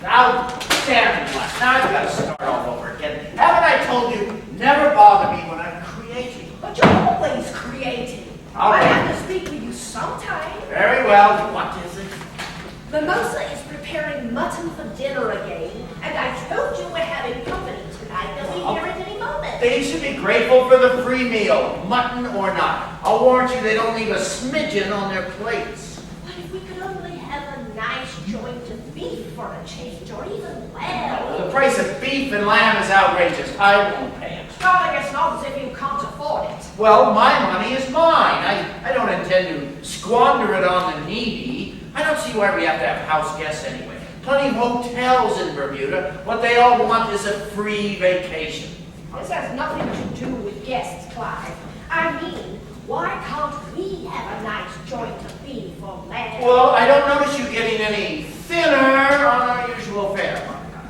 Outstanding, Les. Now I've got to start all over again. Haven't I told you, never bother me when I'm creating? But you're always creating. All right. I have to speak with you sometime. Very well. What is it? Mimosa is preparing mutton for dinner again, and I told you we're having company tonight. They'll be here at any moment. They should be grateful for the free meal, mutton or not. I'll warrant you they don't leave a smidgen on their plates. But if we could only have a nice joint of beef for a change, or even lamb. The price of beef and lamb is outrageous. I won't pay it. Darling, it's not as if you can't afford it. Well, my money is mine. I don't intend to squander it on the needy. I don't see why we have to have house guests anyway. Plenty of hotels in Bermuda. What they all want is a free vacation. This has nothing to do with guests, Clive. I mean, why can't we have a nice joint of beef or lamb? Well, I don't notice you getting any thinner on our usual fare, Monica.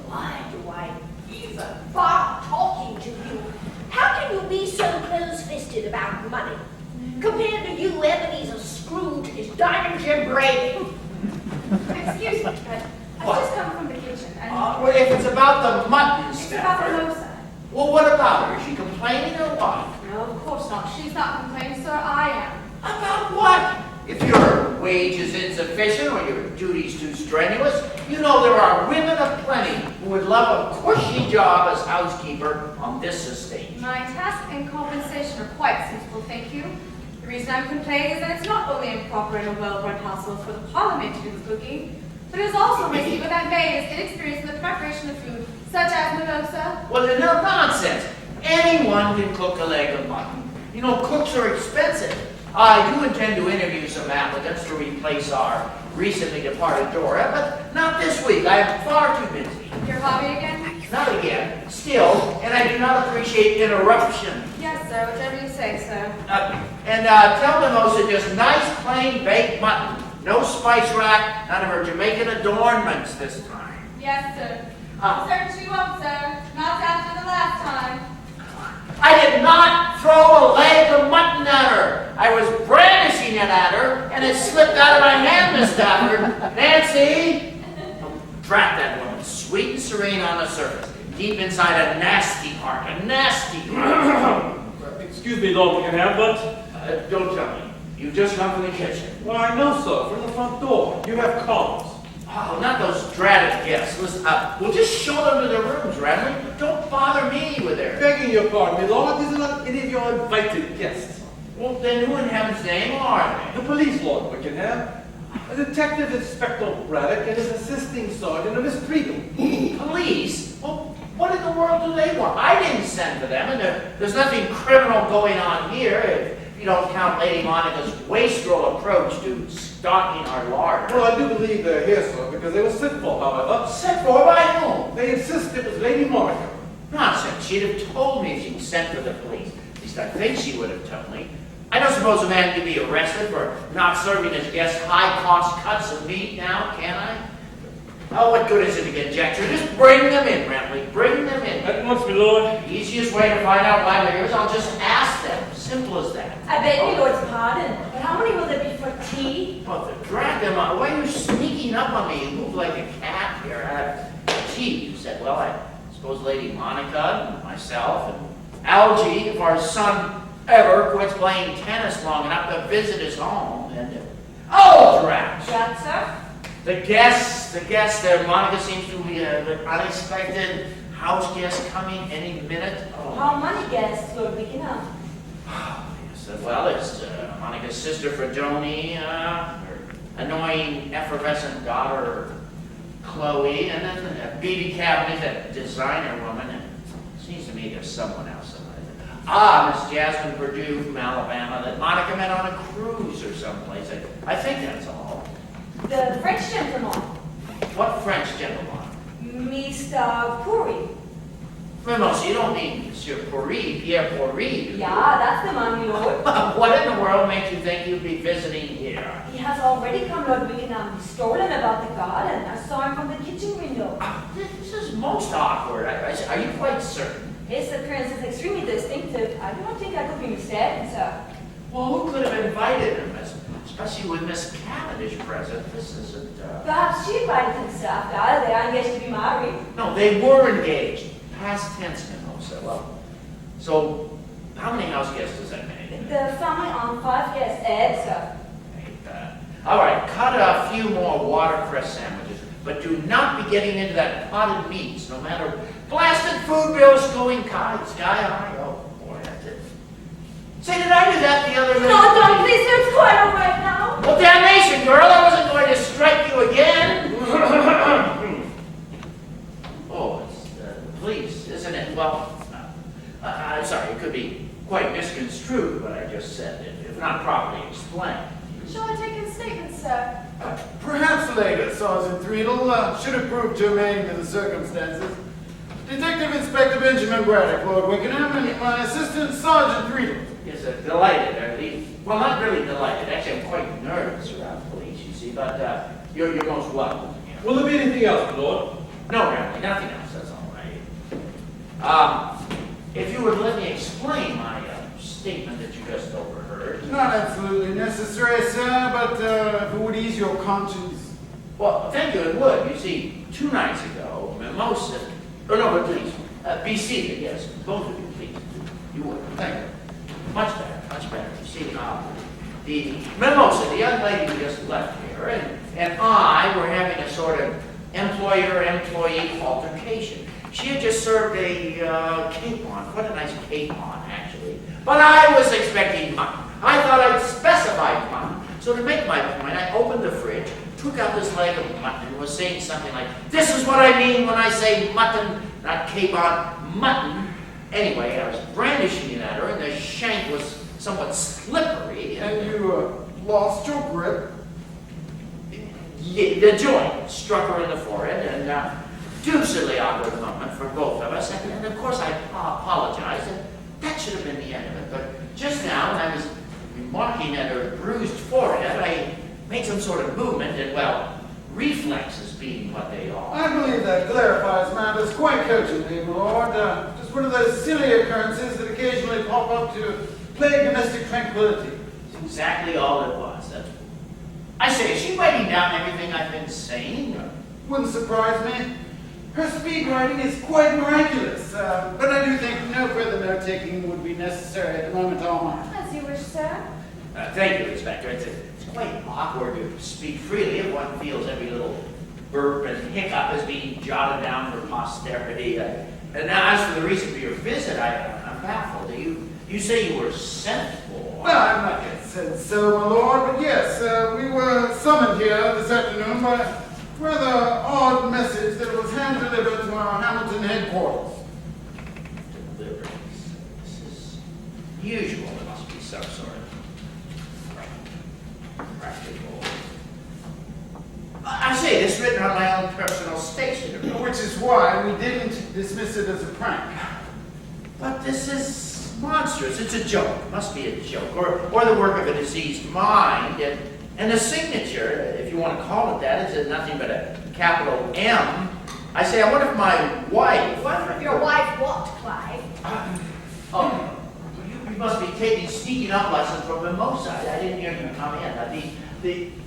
Why do I even bother talking to you? How can you be so close-fisted about money? Compared to you, Ebenezer Scrooge is diamond Jim Brady. Excuse me, but I've just come from the kitchen and Well, if it's about the mutton, it's about Stafford. Mimosa. Well, what about her? Is she complaining or what? No, of course not. She's not complaining, sir. I am. About what? If your wage is insufficient or your duties too strenuous, you know there are women aplenty who would love a cushy job as housekeeper on this estate. My task and compensation are quite sensible, thank you. The reason I'm complaining is that it's not only improper in a well-run household for the parliament to do the cooking, but it is also risky when that maid is inexperienced in the preparation of food, such as Mimosa. Well, no nonsense. Anyone can cook a leg of mutton. You know, cooks are expensive. I do intend to interview some applicants to replace our recently departed Dora, but not this week. I am far too busy. Your hobby again? Not again. Still, and I do not appreciate interruption. Yes, sir. Whatever you say, sir. Tell Mimosa just nice plain baked mutton. No spice rack, none of her Jamaican adornments this time. Yes, sir. Certainly you won't, sir. Not after the last time. I did not throw a leg of mutton at her. I was brandishing it at her, and it slipped out of my hand, Miss Stafford. Nancy! Drat that woman, sweet and serene on the surface. Deep inside a nasty heart, a nasty heart. Excuse me, Lord Wickenham, but... Don't tell me. You just come from the kitchen. Why, no, sir, from the front door. You have callers. Oh, not those dratted guests. Listen, we'll just show them to their rooms, Radley. Don't bother me with their... Begging your pardon, my lord, these are not any of your invited guests. Well, then who in heaven's name are they? The police, Lord Wickenham. A detective Inspector Braddock and his assisting sergeant, Miss Treagle. Police? Well, what in the world do they want? I didn't send for them, and there's nothing criminal going on here, if you don't count Lady Monica's wastrel approach to stalking our larder. Well, I do believe they're here, sir, because they were sent for, however. Sent for by whom? They insist it was Lady Monica. Nonsense. She'd have told me if she'd sent for the police. At least I think she would have told me. I don't suppose a man can be arrested for not serving his guests high-cost cuts of meat now, can I? Oh, what good is it to conjecture? Just bring them in, Ramley. Bring them in. At once, my lord. The easiest way to find out why they're here is I'll just ask them. Simple as that. I beg your lord's pardon, but how many will there be for tea? Oh, to drag them out. Why are you sneaking up on me? You move like a cat here. Gee, you said, well, I suppose Lady Monica and myself and Algie, if our son ever quits playing tennis long enough to visit his home. And oh, drat! That, sir? The guests, there. Monica seems to be an unexpected house guest coming any minute. Oh. How many guests, Lord Wickenham? Yes, well, it's Monica's sister Fredoni, her annoying effervescent daughter Chloe, and then BB Cabinet, that designer woman, and it seems to me there's someone else. Miss Jasmine Purdue from Alabama that Monica met on a cruise or someplace. I think that's all. The French gentleman, What French gentleman? Mr. Puri. Mimosa, you don't mean Monsieur Pourri, Pierre Pourri, do you? Yeah, that's the man, my lord. What in the world makes you think you'd be visiting here? He has already come, Lord Wickenham. He stolen about the garden. I saw him from the kitchen window. This is most awkward. Are you quite certain? His appearance is extremely distinctive. I do not think I could be mistaken, sir. Well, who could have invited him? As especially with Miss Cavendish present. This isn't, Perhaps she invited himself, guy. They are engaged to be married. No, they were engaged. Past tense, Mimosa. Well, so how many house guests does that make? The family on 5 guests, Ed, sir. Ain't bad. All right, cut a few more watercress sandwiches, but do not be getting into that potted meats, no matter blasted food bills going sky high. Oh, boy, that's it. Say, did I do that the other No, night? don't, please, sir. It's quite all right now. Well, damnation, girl, I wasn't going to strike you again. Oh, it's the police, isn't it? Well, I'm sorry, it could be quite misconstrued what I just said, if not properly explained. Shall I take his statement, sir? Perhaps later, Sergeant Threadle, should have proved germane to the circumstances. Detective Inspector Benjamin Braddock, Lord Wickenham, and my assistant, Sergeant Threadle. Yes, delighted, I believe. Well, not really delighted. Actually, I'm quite nervous around police, you see, but you're most welcome. You know. Will there be anything else, my lord? No, Ramley, nothing else, that's all right. If you would let me explain my statement that you just overheard. Not absolutely necessary, sir, but if it would ease your conscience. Well, thank you, it would. You see, 2 nights ago, Mimosa, oh no, but please, be seated, yes, both of you, please. You would, thank you. Much better, much better. You see, the Mimosa, the young lady who just left here, and I were having a sort of employer-employee altercation. She had just served a capon, quite a nice capon, actually. But I was expecting mutton. I thought I'd specified mutton. So to make my point, I opened the fridge, took out this leg of mutton, and was saying something like, "This is what I mean when I say mutton, not capon, mutton." Anyway, I was brandishing it at her, and the shank was somewhat slippery. And you lost your grip. Yeah, the joint struck her in the forehead, and deucedly awkward moment for both of us. And of course, I apologized, and that should have been the end of it. But just now, when I was remarking at her bruised forehead, I made some sort of movement, and well, reflexes being what they are. I believe that clarifies matters quite cogently, my lord. Just one of those silly occurrences that occasionally pop up to plague domestic tranquility. It's exactly all it was. I say, is she writing down everything I've been saying? Wouldn't surprise me. Her speed writing is quite miraculous, but I do think no further note-taking would be necessary at the moment, Alma. As you wish, sir. Thank you, Inspector. It's quite awkward to speak freely if one feels every little burp and hiccup is being jotted down for posterity. And now, as for the reason for your visit, I'm baffled. You say you were sent for? Well, I've not yet said so, my lord, but yes, we were summoned here this afternoon by a rather odd message that was hand-delivered to our Hamilton headquarters. Deliveries. This is usual. There must be some sort of practical. I say, this is written on my own personal stationery. Which is why we didn't dismiss it as a prank. But this is monstrous. It's a joke. It must be a joke. Or the work of a diseased mind. And the signature, if you want to call it that, is nothing but a capital M. I say, I wonder if my wife... Wonder if your wife what, Clive? Oh, you must be taking sneaking up lessons from Mimosa. I didn't hear you come in.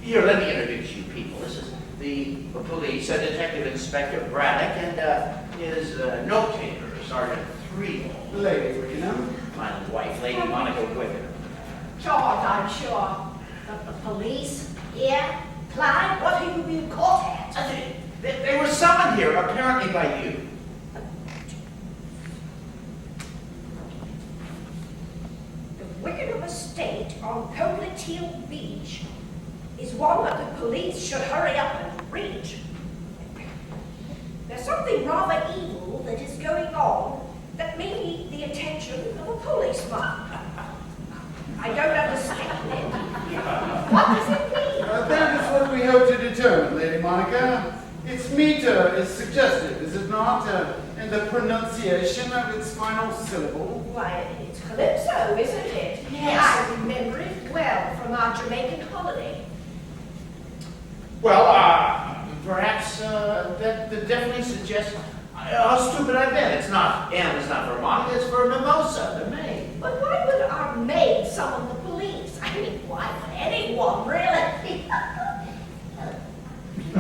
Here, let me introduce you people. This is the police, Detective Inspector Braddock, and his note-taker, Sergeant Threadle. Lady Wickenham. My wife, Lady Monica Wickenham. George, I'm sure. But the police? Yeah? Clive, what are you being caught at? They were summoned here, apparently by you. The Wickenham estate on Coquetille Beach is one that the police should hurry up and reach. There's something rather evil that is going on that may need the attention of a policeman. I don't understand it. What does it mean? That is what we hope to determine, Lady Monica. Its meter is suggestive, is it not? And the pronunciation of its final syllable. Why, it's Calypso, isn't it? Yes. I remember it well from our Jamaican holiday. Well, perhaps that definitely suggests how stupid I've been. It's not M, it's not for Monica, it's for Mimosa, the maid. But why would our maid summon the police? I mean, why would anyone really?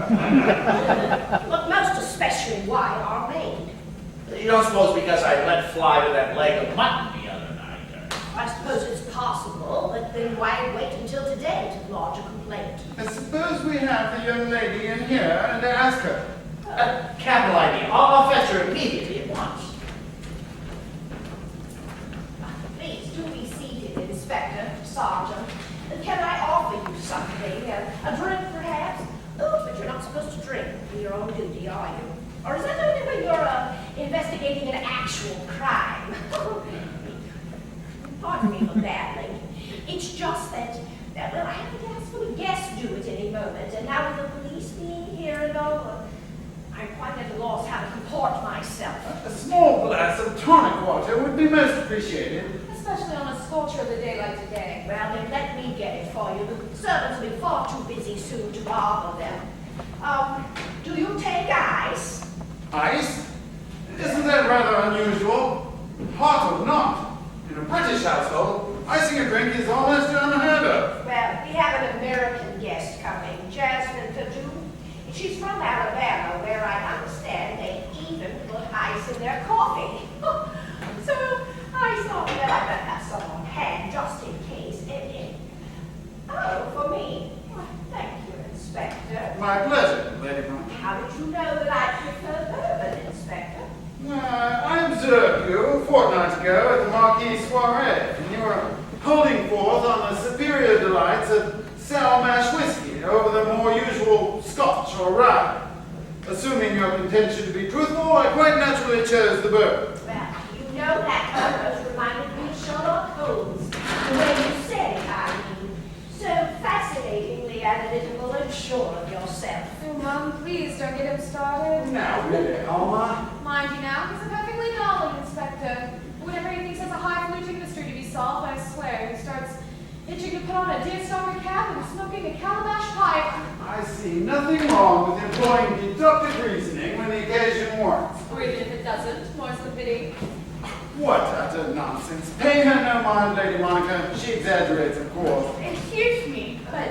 But most especially why are made. You don't suppose because I let fly with that leg of mutton the other night? I suppose it's possible, but then why wait until today to lodge a complaint? I suppose we have the young lady in here and ask her. Capital idea. I'll fetch her immediately at once. Please do be seated, Inspector, Sergeant. Can I offer you something? A drink, perhaps? Oh, but you're not supposed to drink when you're on duty, are you? Or is that only when you're investigating an actual crime? Pardon me for babbling. It's just that, well, I have a full of guests due at any moment, and now with the police being here and all, I'm quite at a loss how to comport myself. A small glass of tonic water would be most appreciated. Especially on a scorcher of the day like today. Well, then let me get it for you. The servants will be far too busy soon to bother them. Do you take ice? Ice? Isn't that rather unusual? Hot or not, in a British household, icing a drink is almost unheard of. Well, we have an American guest coming, Jasmine Perdue. She's from Alabama, where I understand they even put ice in their coffee. So I thought, well, I better have some on hand just in case. Oh, for me? Well, thank you, Inspector. My pleasure, Lady Monk. How did you know that I prefer bourbon, Inspector? I observed you a fortnight ago at the Marquis' soiree, and you were holding forth on the superior delights of sour mash whiskey over the more usual Scotch or rye. Assuming your contention to be truthful, I quite naturally chose the bourbon. Well, you know that almost reminded me of Sherlock Holmes. The way you said it, I mean. So fascinatingly analytical and sure of yourself. Oh, Mom, please don't get him started. Now, really, Alma. Mind you now, he's a perfectly normal inspector. Whenever he thinks there's a highfalutin mystery to be solved, I swear, he starts itching to put on a deerstalker cap and smoking a calabash pipe. I see nothing wrong with employing deductive reasoning when the occasion warrants. Or even if it doesn't, more's the pity. What utter nonsense. Pay her no mind, Lady Monica. She exaggerates, of course. Excuse me, but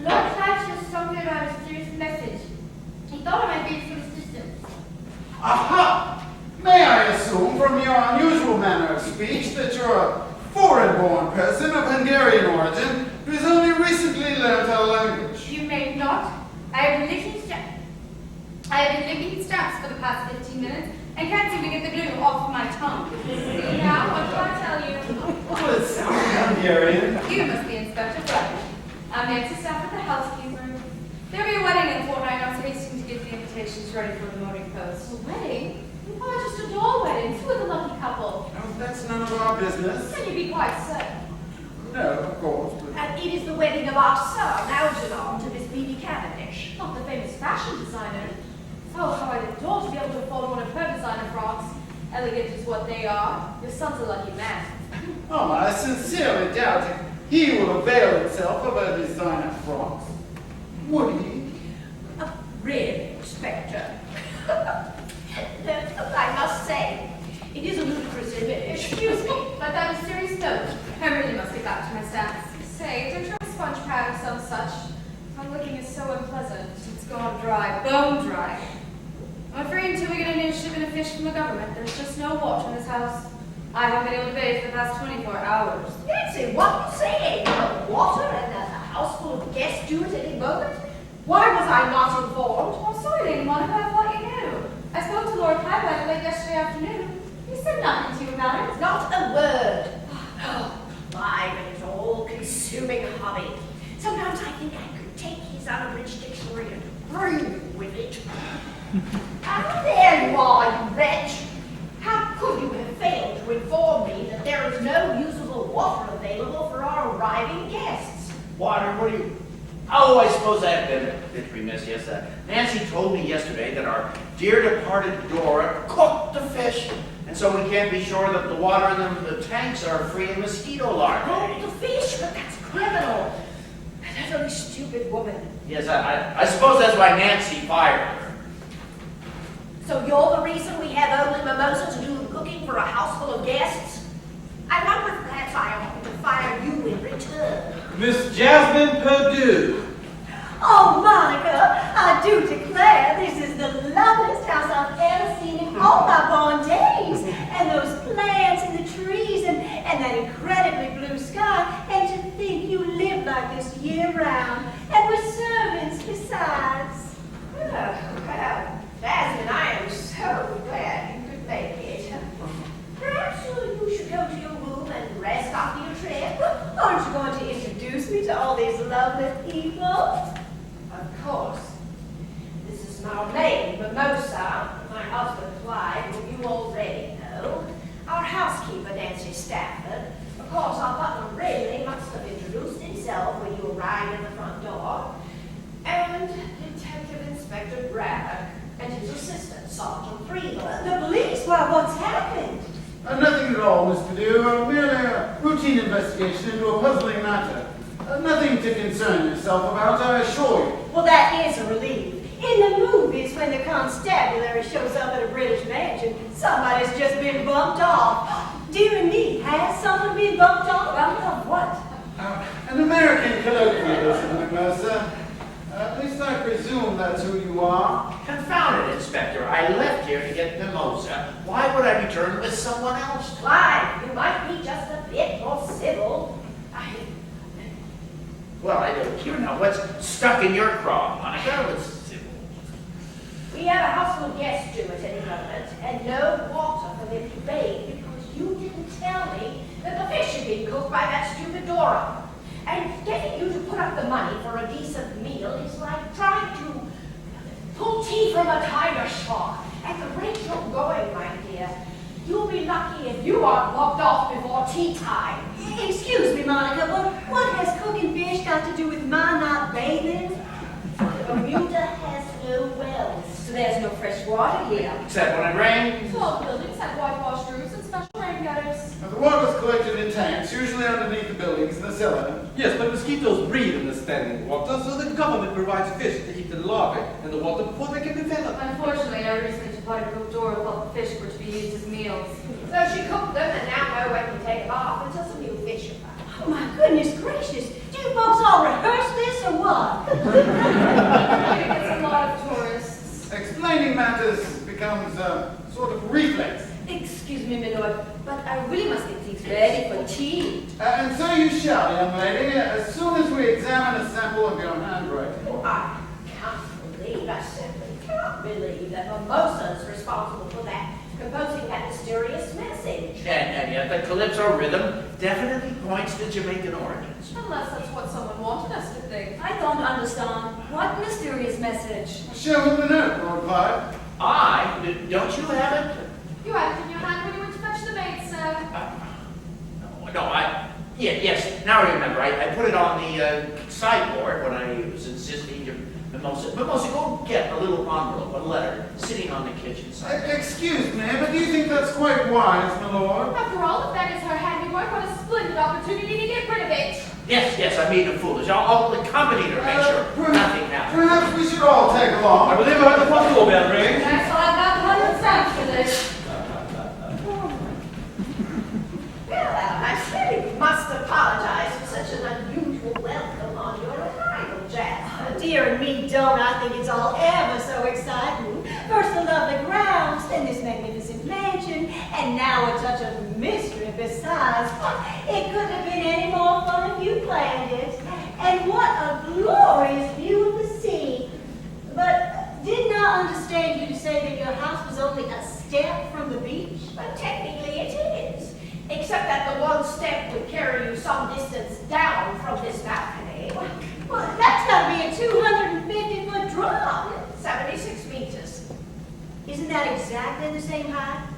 Lord Clive just told me about a mysterious message. He thought it might be for assistance. Aha! May I assume from your unusual manner of speech that you're a foreign-born person of Hungarian origin who has only recently learned our language? You may not. I have been licking straps for the past 15 minutes and can't seem to get the glue off of my tongue. See now, what can I tell you? Well, it sounds Hungarian. You must be Inspector Brett. I'm the extra staff at the housekeeper. There'll be a wedding in a fortnight. I was hasting to get the invitations ready for the morning post. A wedding? Why, just a doll wedding. Who are the lucky couple? Oh, that's none of our business. Can you be quite certain? No, of course, but... And it is the wedding of our son, Algernon, to Miss B.B. Cavendish. Not the famous fashion designer. Oh, how I'd adore to be able to afford one of her designer frocks. Elegant is what they are. Your son's a lucky man. Oh, I sincerely doubt if he will avail himself of a designer frocks. Would he? Really, Inspector? I must say, it is a ludicrous image. Excuse me, but that is serious note. I really must get back to my stats. Say, don't try a sponge pad or some such. My licking is so unpleasant. It's gone dry, bone dry. I'm afraid until we get a new shipment of fish from the government, there's just no water in this house. I haven't been able to bathe for the past 24 hours. Nancy, what are you saying? No water and a house full of guests due at any moment? Why was I not informed? Oh, sorry, Lady Monica, I thought you knew. I spoke to Lord Highlight late yesterday afternoon. He said nothing to you about it. Not a word. Oh, my, but it's all-consuming hobby. Sometimes I think I could take his unabridged dictionary and brew with it. Ah, there you are, you wretch. How could you have failed to inform me that there is no usable water available for our arriving guests? Water, what do you... Oh, I suppose I have been a bit remiss, yes. Nancy told me yesterday that our dear departed Dora cooked the fish, and so we can't be sure that the water in the tanks are free of mosquito larvae. Cook the fish, but that's criminal. That utterly stupid woman. Yes, I suppose that's why Nancy fired her. So you're the reason we have only mimosas to do the cooking for a house full of guests? I wonder if perhaps I ought to fire you in return. Miss Jasmine Perdue. Oh, Monica, I do Braddock and his assistant, Sergeant Friedel. The police? Well, what's happened? Nothing at all, Mr. Dew. Merely a routine investigation into a puzzling matter. Nothing to concern yourself about, I assure you. Well, that is a relief. In the movies, when the constabulary shows up at a British mansion, somebody's just been bumped off. Dear me, has someone been bumped off? Bumped off what? An American colloquialism, Mercer. At least I presume that's who you are. Confound it, Inspector. I left here to get mimosa. Why would I return with someone else? Why, you might be just a bit more civil. Well, I don't hear now. What's stuck in your craw, Monica? We have a household guest due at any moment, and no water for them to bathe because you didn't tell me that the fish had been cooked by that stupid Dora. And getting you to put up the money for a decent meal is like trying to pull teeth from a tiger shark. At the rate you're going, my dear, you'll be lucky if you aren't locked off before tea time. Excuse me, Monica, but what has cooking fish got to do with my not bathing? Bermuda has no wells. So there's no fresh water here. Except when it rains. All the buildings have whitewashed roofs and special rain gutters. The water's collected in tanks, usually underneath the buildings in the cellar. Yes, but mosquitoes breed in the standing water, so the government provides fish to eat the larvae in the water before they can develop. Unfortunately, I recently departed from Dora thought the fish were to be used as meals. So she cooked them and now know when to take them off until some new fish are found. Oh, my goodness gracious. Do you folks all rehearse this or what? It's a lot of tourists. Explaining matters becomes a sort of reflex. Excuse me, my lord, but I really must get things ready for tea. And so you shall, young lady, as soon as we examine a sample of your handwriting. Oh, I simply can't believe that Mimosa's responsible for that, composing that mysterious message. And yet the calypso rhythm definitely points to Jamaican origins. Unless that's what someone wanted us to think. I don't understand. What mysterious message? Show him the note, Lord Clyde. Don't you have it? You had it in your hand when you went to fetch the maid, sir. Yes, now I remember. I put it on the sideboard when I was insisting to Mimosa, go get a little envelope, a letter, sitting on the kitchen side. Excuse me, but do you think that's quite wise, my lord? After all, if that is her handiwork, what a splendid opportunity to get rid of it. Yes, I made them foolish. I'll accompany her, make sure nothing happens. Perhaps we should all tag along. I believe I heard the front door bell ring. That's all I've got 100 cents for this. Well, I really must apologize for such an unusual welcome on your arrival, Jasper. Dear me, don't I think it's all ever so exciting. First the lovely grounds, then this magnificent mansion, and now a touch of mystery besides. It couldn't have been any more fun if you planned it. And what a glorious view of the sea. But didn't I understand you to say that your house was only a step from the beach? But technically it is. Except that the one step would carry you some distance down from this balcony. Well, that's got to be a 250-foot drop. 76 meters. Isn't that exactly the same height?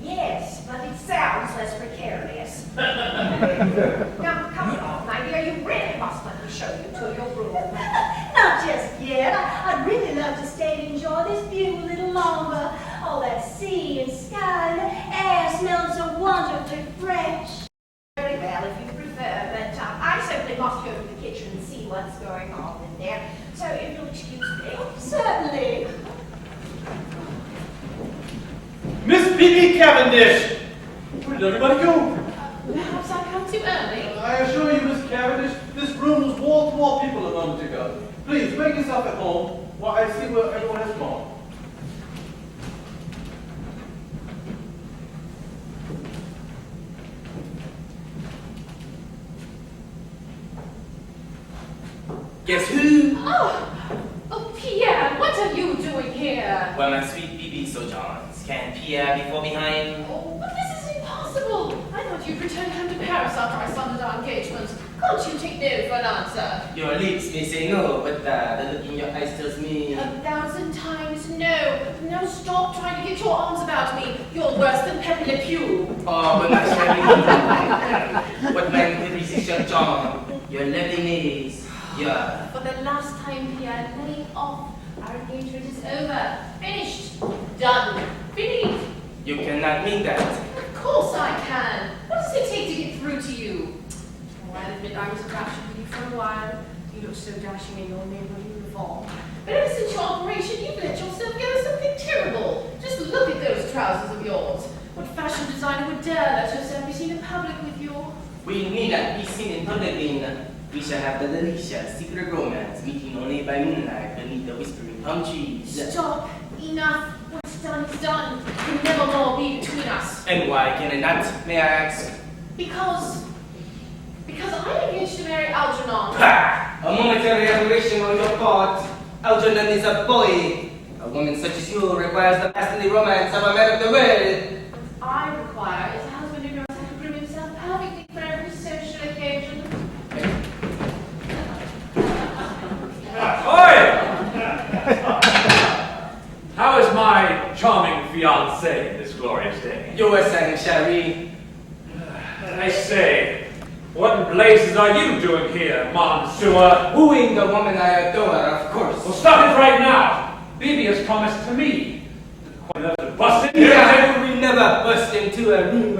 Yes, but it sounds less precarious. Now, come along, my dear. You really must let me show you to your room. Not just yet. I'd really love to stay and enjoy this view a little longer. All that sea and sky, and the air smells so wonderfully fresh. Very well, if you prefer, but I simply must go to the kitchen and see what's going on in there. So if you'll excuse me. Certainly. Miss P.B. Cavendish! Where did everybody go? Perhaps I come too early. I assure you, Miss Cavendish, this room was wall-to-wall people a moment ago. Please, make yourself at home while I see where everyone has gone. Guess who? Oh, Pierre, what are you doing here? Well, my sweet BB Sojourns. Can Pierre be fall behind? Oh, but this is impossible. I thought you'd return home to Paris after I summoned our engagement. Can't you take no for an answer? Your lips may say no, but the look in your eyes tells me... 1,000 times no. Now stop trying to get your arms about me. You're worse than Pepe Le Pew. Oh, but my What man with precision, John? Your loveliness. Yeah. For the last time, Pierre, lay off. Our engagement is over. Finished. Done. Finished. You cannot mean that. Of course I can. What does it take to get through to you? Oh, I'll admit I was attracted to you for a while. You look so dashing in your naval uniform. But ever since your operation, you've let yourself go something terrible. Just look at those trousers of yours. What fashion designer would dare let herself be seen in public with your... We need not be seen in public, Dana. We shall have the delicious secret romance, meeting only by moonlight beneath the whispering palm trees. Stop. Enough. What's done is done. Can never more be between us. And why can it not, may I ask? Because I'm engaged to marry Algernon. Ha! A momentary aberration on your part. Algernon is a boy. A woman such as you requires the masterly romance of a man of the world. What I require is a husband who knows how to groom himself perfectly for every social occasion. How is my charming fiancée this glorious day? You were saying, Cherie. I say, what in blazes are you doing here, Monsieur? Wooing the woman I adore, of course. Well, stop it right now. Bibi has promised to me. Quite enough to bust in here. Yeah, we never burst into a room,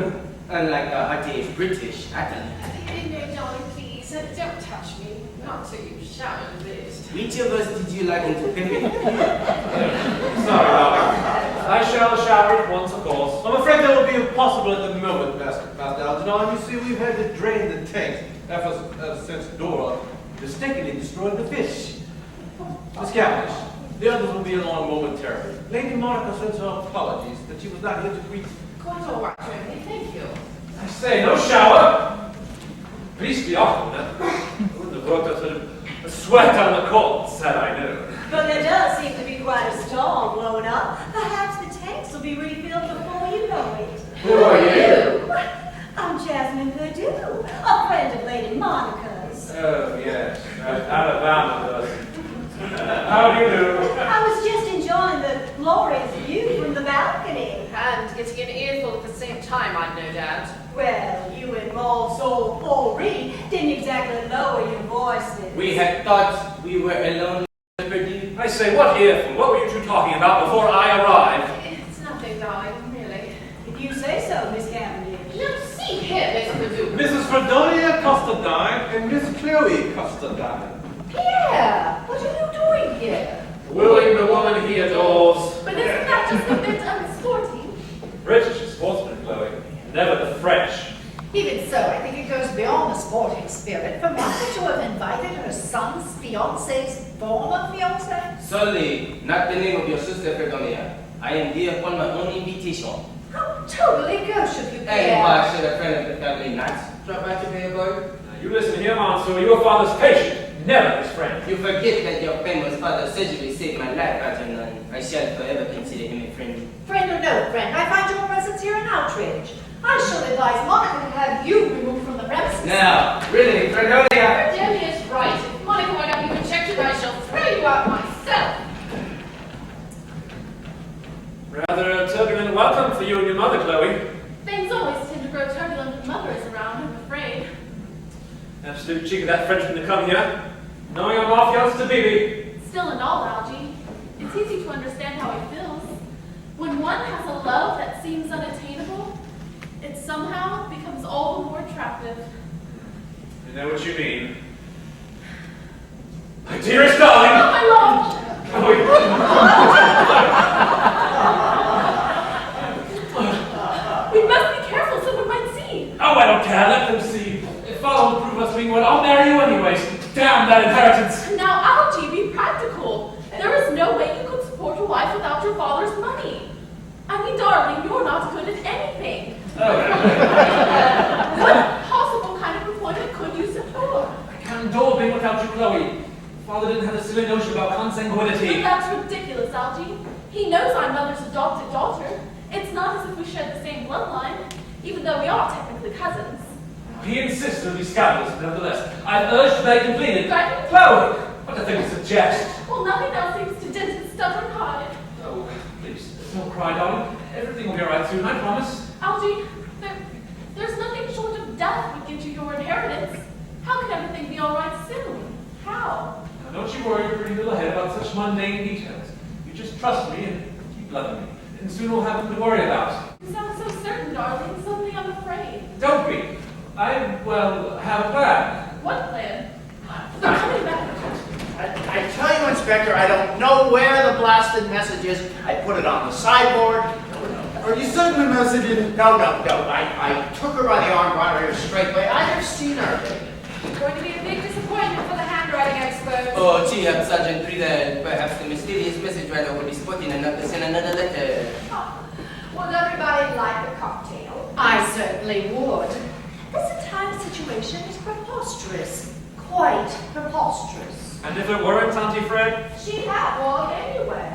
unlike the hearty British athlete. No, darling, please. Don't touch me. Not till you shout at least. Which of us did you like into Bibi? Sorry, darling. I shall shower at once, of course. I'm afraid that will be impossible at the moment, Master Algernon. You see, we've had to drain the tanks ever since Dora mistakenly destroyed the fish. Miss Cavendish, the others will be along momentarily. Lady Monica sends her apologies that she was not here to greet. Quite all right, Jeremy. Thank you. I say, no shower. Please be often. I wouldn't have worked up sort of a sweat on the courts had I known. But there does seem to be quite a storm blowing up. Perhaps the tanks will be refilled before you know it. Who are you? I'm Jasmine Perdue, a friend of Lady Monica's. Oh, yes. Alabama does. How do you do? I was just enjoying the glorious view from the balcony. And getting an earful at the same time, I've no doubt. Well, you and Maul so Paul Reed didn't exactly lower your voices. We had thought we were alone, Perdue. I say, what earful? What were you two talking about before I arrived? It's nothing, darling, really. If you say so, Miss Cavendish. Now, see here, Miss Perdue. Mrs. Fredonia Custardine and Miss Chloe Custardine. Pierre, what are you doing here? Wooing the woman he adores. But isn't that just a bit unsporting? British sportsman, Chloe. Never the French. Even so, I think it goes beyond the sporting spirit for Martha to have invited her son's fiance's former fiance. Solely, not the name of your sister, Fredonia. I am here upon my own invitation. How totally gauche of you, And Pierre. why should a friend of the family not drop by to pay a board? Now, you listen here, Monsieur. Your father's patient, never his friend. You forget that your famous father's surgery saved my life, Algernon. I shall forever consider him a friend. Friend or no friend, I find your presence here an outrage. I shall advise Monica to have you removed from the premises. Now, really, Fredonia. Fredonia is right. If Monica won't have you rejected, I shall throw you out myself. Rather a turbulent welcome for you and your mother, Chloe. Things always tend to grow turbulent when Mother is around, I'm afraid. Absolute cheek of that Frenchman to come here, knowing I'm off yours to Bibi. Still and all, Algie, it's easy to understand how he feels. When one has a love that seems unattainable, it somehow becomes all the more attractive. I know what you mean. My dearest darling! Oh, my love! We must be careful, someone might see. Oh, I don't care. Let them see. If father will prove us being one, I'll marry you anyways. Damn that inheritance. Now, Algie, be practical. There is no way you could support a wife without your father's money. I mean, darling, you're not good at anything. Oh, What possible kind of employment could you support? I can't endure being without you, Chloe. Father didn't have a silly notion about But consanguinity. that's ridiculous, Algie. He knows I'm Mother's adopted daughter. It's not as if we share the same bloodline, even though we are technically cousins. He insisted on these scandals, nevertheless. I urged they completed. Right. Chloe! What a thing to suggest. Well, nothing else seems to dent his stubborn heart. Oh, please, don't cry, darling. Everything will be alright soon, I promise. Algie, there's nothing short of death would get you your inheritance. How can everything be all right soon? How? ahead about such mundane details. You just trust me and keep loving me, and soon we'll have them to worry about. You sound so certain, darling. Suddenly I'm afraid. Don't be. Well, have a plan. What plan? They're coming back. I tell you, Inspector, I don't know where the blasted message is. I put it on the sideboard. Are you certain the message didn't? No. I took her by the arm, brought her here straightway. I have seen her. It's going to be a big disappointment for the handwriting experts. Oh, gee, Sergeant Prida, perhaps the mysterious message writer will be spotting enough to send another letter. Would everybody like a cocktail? I certainly would. This entire situation is preposterous. Quite preposterous. And if it weren't, Auntie Fred? She'd have one anyway.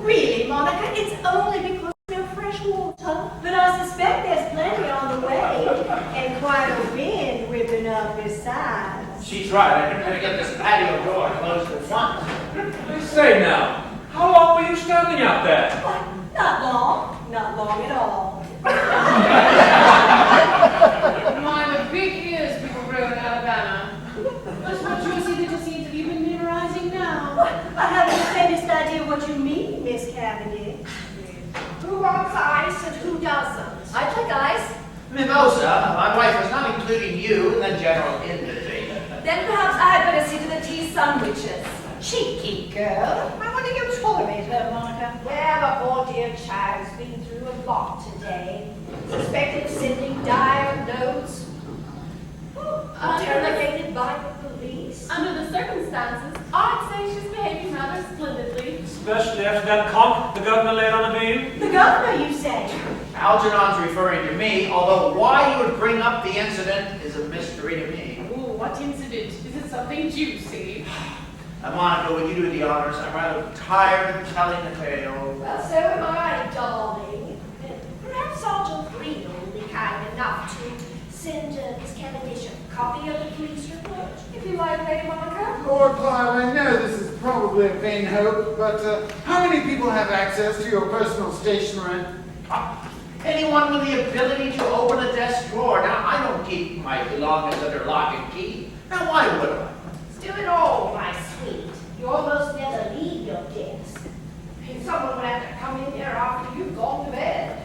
Really, Monica, it's only because there's no fresh water. But I suspect there's plenty on the way, and quite a wind whipping up besides. She's right. I'm going to get this patio door closed at once. I say now, how long were you standing out there? Why, not long at all. My, the big ears people grow in Alabama. That's what juicy little seeds have you been memorizing now? I have the faintest idea what you mean, Miss Cavendish. Who wants ice and who doesn't? I'd like ice. Mimosa, my wife was not including you in the general invitation. Then perhaps I'd better see to the tea sandwiches. Cheeky girl. I wonder you tolerate her, Monica. Well, the poor dear child's been through a lot today. Suspected of sending dire notes. Interrogated by the police. Under the circumstances, I'd say she's behaving rather splendidly. Especially after that conch the governor laid on the beam? The governor, you say? Algernon's referring to me, although why you would bring up the incident is a mystery to me. Ooh, what incident? Is it something juicy? Monica, would you do the honors? I'm rather tired of telling the tale. Well, so am I, darling. Perhaps Sergeant Green will be kind enough to send Miss Cavendish a copy of the police report. If you like, Lady Monica. Lord Clive, I know this is probably a vain hope, but how many people have access to your personal stationery? Anyone with the ability to open a desk drawer. Now, I don't keep my belongings under lock and key. Now, why would I? Do it all, my sweet. You almost never leave your desk. And someone would have to come in here after you've gone to bed.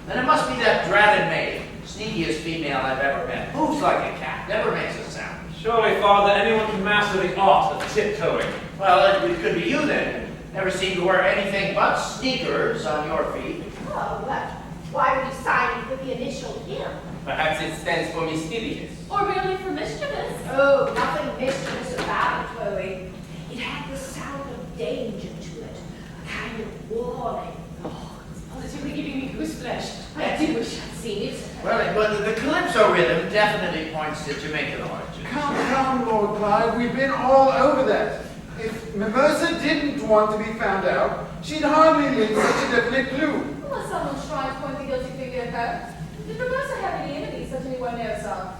Then it must be that dratted maid. Sneakiest female I've ever met. Moves like a cat. Never makes a sound. Surely, Father, anyone can master the art of tiptoeing. Well, it could be you then. Never seem to wear anything but sneakers on your feet. Oh, what? Why would you sign with the initial M? Perhaps it stands for mysterious. Or really for mischievous? Oh, nothing mischievous about it, Chloe. It had the sound of danger to it. A kind of warning. Oh, it's positively giving me gooseflesh. I do wish I'd seen it. Well, the calypso rhythm definitely points to Jamaican origin. Come, Lord Clive, we've been all over that. If Mimosa didn't want to be found out, she'd hardly leave such a definite clue. Unless someone's trying to point the guilty finger at her. Did Roberta have any enemies that anyone knows of?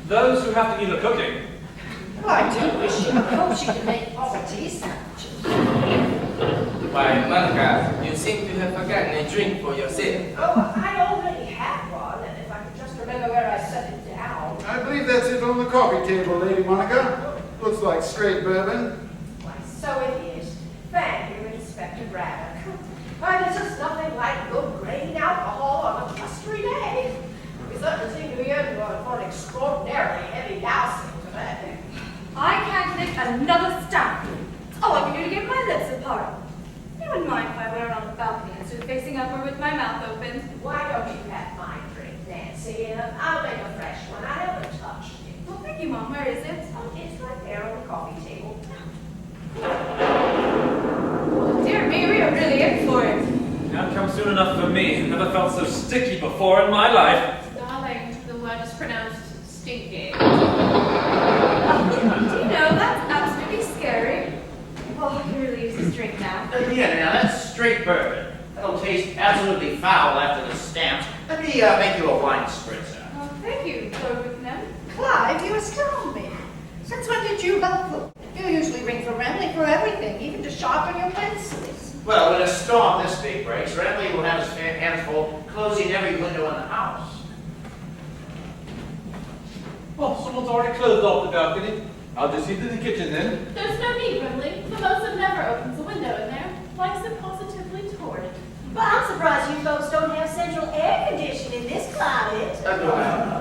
Those who have to do the cooking. Well, I do wish she hoped she could make tea sandwiches. Why, Monica, you seem to have forgotten a drink for yourself. Oh, I already had one, and if I could just remember where I set it down. I believe that's it on the coffee table, Lady Monica. Looks like straight bourbon. Why, so it is. Thank you, Inspector Braddock. Why, there's just nothing like good grain alcohol on a blustery day. We certainly seem to be in for an extraordinarily heavy dousing today. I can't lick another stamp. It's all I can do to get my lips apart. You wouldn't mind if I went on the balcony instead of facing upward with my mouth open. Why don't you have my drink, Nancy? And I'll make a fresh one. I haven't touched it. Well, thank you, Mom. Where is it? Oh, it's right there on the coffee table. Oh, dear me, we are really in for it. Can't come soon enough for me. Never felt so sticky before in my life. Darling, the word is pronounced stinky. Do you know, that's absolutely scary. Oh, I can really use this drink now. Yeah, now that's straight bourbon. That'll taste absolutely foul after the stamps. Let me make you a wine spritzer. Oh, thank you, Lord Wickham. Clive, you astound me. Since when did you help them? You usually ring for Remley for everything, even to sharpen your pencils. Well, when a storm this big breaks, Remley will have his hands full closing every window in the house. Oh, someone's already closed off the balcony. I'll just see to the kitchen then. There's no need, Brimley. The Mozart never opens a window in there. Likes it positively torrid. But I'm surprised you folks don't have central air conditioning in this climate.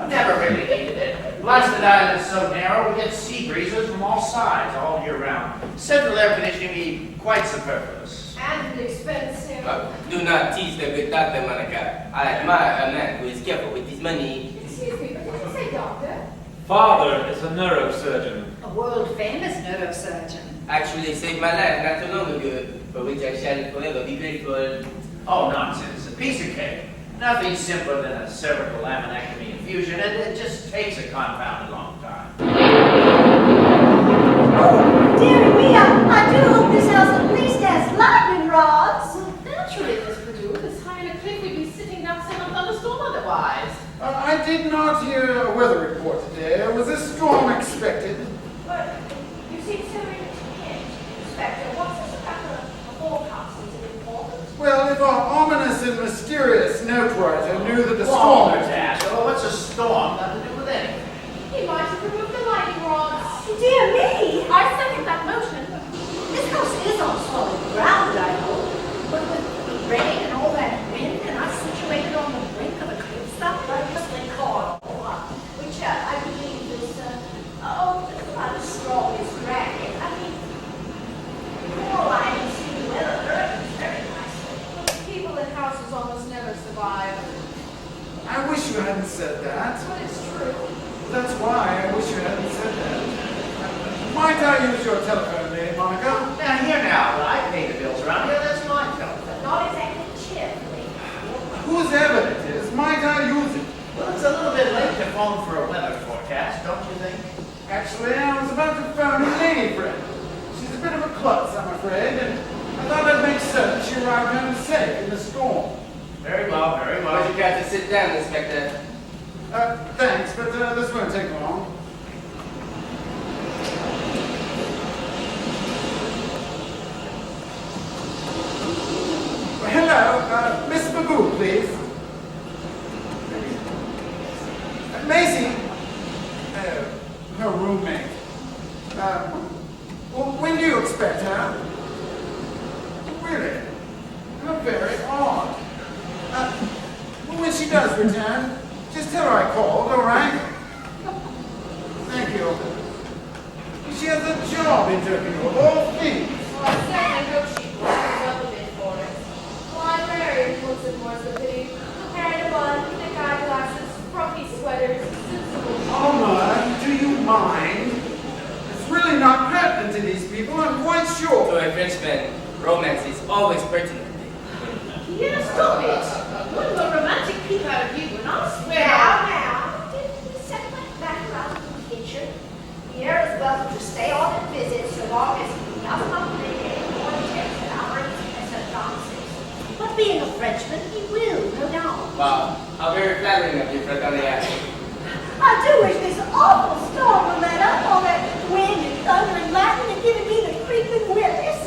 Never really needed it. Blasted Island is so narrow, we get sea breezes from all sides all year round. Central air conditioning be quite superfluous. And expensive. Do not tease the good Dr. Monica. I admire a man who is careful with his money. Excuse me, but did you say doctor? Father is a neurosurgeon. A world-famous neurosurgeon. Actually saved my life not too long ago, for which I shall forever be grateful. Oh, nonsense. A piece of cake. Nothing simpler than a cervical laminectomy infusion. It just takes a confounded long time. Oh, dearie me, I do hope this house at least has lightning rods. Well, naturally, Miss Perdue. This high in a cliff, we'd be sitting down in a thunderstorm otherwise. I did not hear a weather report today. Was this storm expected? But you seem so intent, Inspector. What's this about the forecast? Is it important? Well, if our ominous and mysterious note writer knew that the storm... Walter, Dad. Oh, what's a storm got to do with anything? He might have removed the lightning rods. Dear me. I second that motion. This house is on solid ground, I hope. But with the rain and all that wind, and us situated on the brink of a cliff stuff like Whistling Coral, which I believe is, about as strong as granite. I mean, Coraline seems to weather hurricanes very nicely. But people in houses almost never survive. I wish you hadn't said that. But it's true. That's why I wish you hadn't said that. Might I use your telephone name, Monica? Now, here now, I pay the bills around here. That's my telephone. Not exactly cheerfully. Whosever it is, might I use it? Well, it's a little bit late to phone for a weather forecast, don't you think? Actually, I was about to phone a lady friend. She's a bit of a klutz, I'm afraid, and I thought I'd make certain she arrived home safe in the storm. Very well, very But well. you got to sit down, Inspector. Thanks, but this won't take long. Hello, Miss Magoo, please. Macy, her roommate. When do you expect her? Really? How very odd. When she does return, just tell her I called, all right? Thank you. She has a job interview of all things. Well, I certainly hope she brings up a bit for it. Librarian looks at more as a pity. Hair in a bun, thick eyeglasses, frumpy sweaters, sensible. Alma, do you mind? It's really not pertinent to these people, I'm quite To sure. a Frenchman, romance is always pertinent. Yes, stop it. What a romantic peep out of you, and I swear. Now, did we set that around in the kitchen? You're as welcome to stay on and visit so long as he does not bring any more tips than our Mr. Francis. But being a Frenchman, he will, no doubt. Wow, how very flattering of you, Fratelli. I do wish this awful storm would let up all that wind and thunder and lightning and giving me the creeping willies.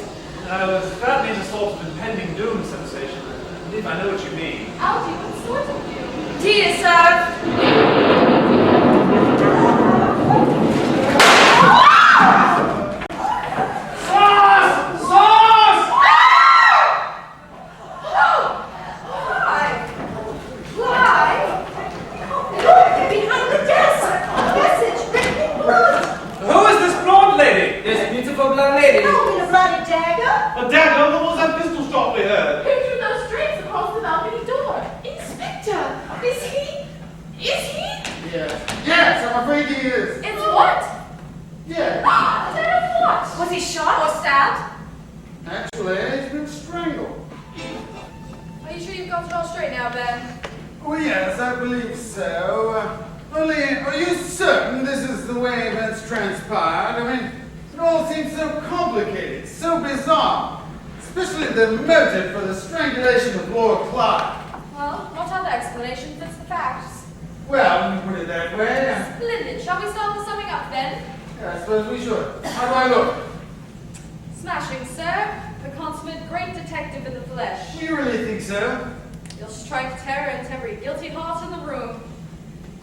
That means a sort of impending doom sensation. I believe I know what you mean. Algy, what sort of you? Tea is served. Sauce! Sauce! Why? Look, behind the desk! A message written in blood! Who is this blonde lady? This beautiful blonde lady. Holding a bloody dagger! A dagger? What was that pistol shot we heard? Who threw those strings across the balcony door? Inspector, is he? Yes, I'm afraid he is. It's what? Yeah, Then what? Was he shot or stabbed? actually, he's been strangled. Are you sure you've got it all straight now, Ben? Oh, yes, I believe so. Only, are you certain this is the way events transpired? I mean, it all seems so complicated, so bizarre. Especially the motive for the strangulation of Lord Clark. Well, what other explanation fits the facts? Well, when you put it that way, Splendid. Shall we start the summing up then? I suppose we should. How do I look? Smashing, sir. The consummate great detective in the flesh. Do you really think so? You'll strike terror into every guilty heart in the room.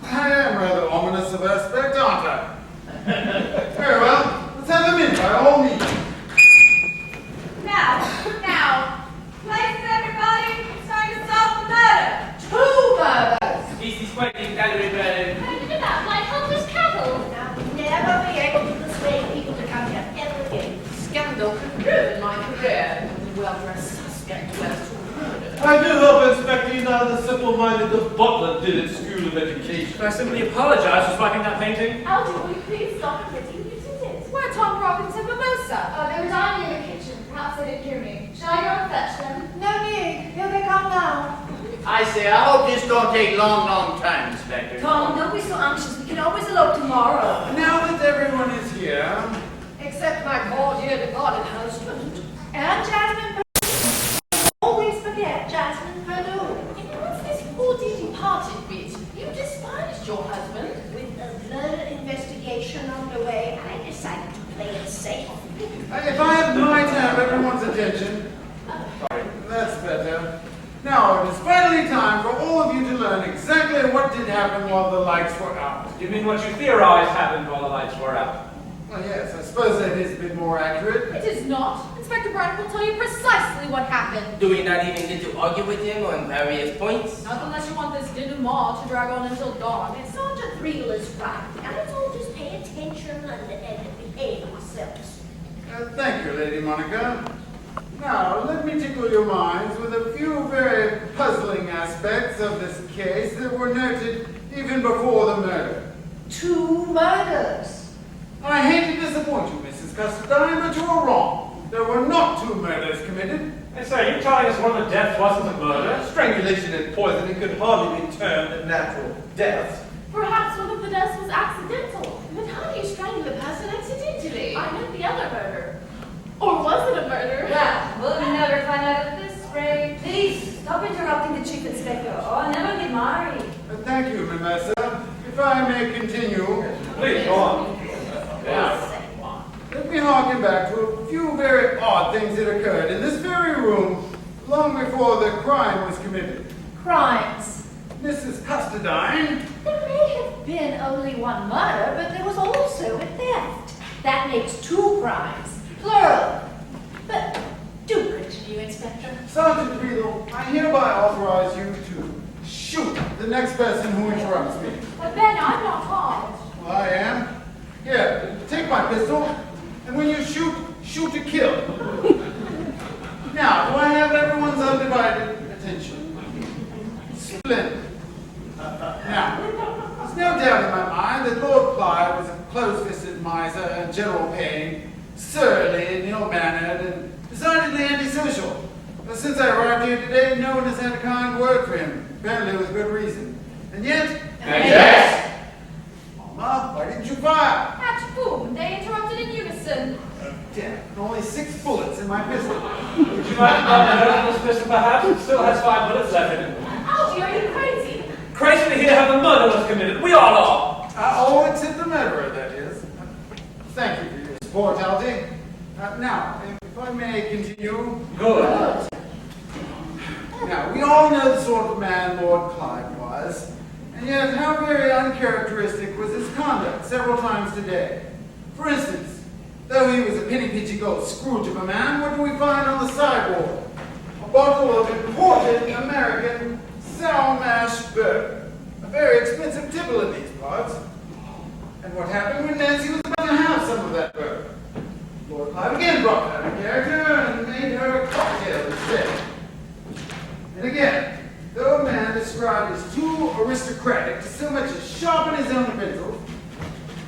I am rather ominous of aspect, aren't I? Very well. Let's have him in by all means. Now, places everybody, it's time to solve the murder. 2 murders. Easy squinting, gallery burning. How did that like helpless cattle? I'll never be able to persuade people to come here ever again. Scandal could ruin my career. The well-dressed suspect wears 2 murders. I do hope, Inspector, you're not as simple-minded as Butler did at School of Education. I simply apologize for swiping that painting. Algy, will you please stop admitting you did it? Where Tom Robbins and Mimosa? Oh, they were dining in the kitchen. Perhaps they didn't hear me. Shall I go and fetch them? No need. Here they come now. I say, I hope this don't take long time, Inspector. Tom, don't be so anxious. We can always elope tomorrow. Now that everyone is here, Except my poor dear departed husband. And Jasmine Perdue. Always forget Jasmine Perdue. What's this poor departed bit? You despised your husband. With a murder investigation underway, I decided to play it safe. if I might have everyone's attention. That's better. Now, it is finally time for all of you to learn exactly what did happen while the lights were out. You mean what you theorized happened while the lights were out? Well, yes, I suppose that is a bit more accurate. It is not. Inspector Braddock will tell you precisely what happened. Do we not even get to argue with him on various points? Not unless you want this denouement to drag on until dawn. Sergeant Thrill is right. Now let's all just pay attention and behave ourselves. Thank you, Lady Monica. Now, let me tickle your minds with a few very puzzling aspects of this case that were noted even before the murder. 2 murders. I hate to disappoint you, Mrs. Custodine, but you are wrong. There were not 2 murders committed. And so you're telling us one of the deaths wasn't a murder? Strangulation and poisoning could hardly be termed a natural death. Perhaps one of the deaths was accidental. But how do you strangle a person accidentally? I meant the other murder. Or was it a murder? Well, we'll never find out at this rate. Please, stop interrupting the Chief Inspector, or I'll never get married. Thank you, Mimessa. If I may continue, Please, go on. let me harken back to a few very odd things that occurred in this very room long before the crime was committed. Crimes. Mrs. Custodine, There may have been only 1 murder, but there was also a theft. That makes 2 crimes. Plural. But do continue, Inspector. Sergeant Riedel, I hereby authorize you to shoot the next person who interrupts me. But Ben, I'm not harmed. Well, I am. Here, take my pistol, and when you shoot, shoot to kill. Now, do I have everyone's undivided attention? Splendid. Now, there's no doubt in my mind that Lord Clive was a close-fisted miser and general pain, surly and ill-mannered, and decidedly antisocial. But since I arrived here today, no one has had a kind word for him, apparently with good reason. And yet... Mama, why didn't you fire? At whom? They interrupted in unison. Damn, only 6 bullets in my pistol. Would you like to buy the nose of this pistol, perhaps? It still has 5 bullets left in it. Algy, are you crazy? Crazy to hear how the murder was committed. We all are. All except the murderer, that is. Thank you for your support, Aldi. Now, if I may continue. Good. Now, we all know the sort of man Lord Clive was, and yet how very uncharacteristic was his conduct several times today. For instance, though he was a penny-pinching old Scrooge of a man, what do we find on the sideboard? A bottle of imported American sour mash bourbon, a very expensive tipple in these parts. And what happened when Nancy was about to have some of that bourbon? Lord Clive again brought out a character and made her a cocktail instead. And again, though a man described as too aristocratic to so much as sharpen his own pencil,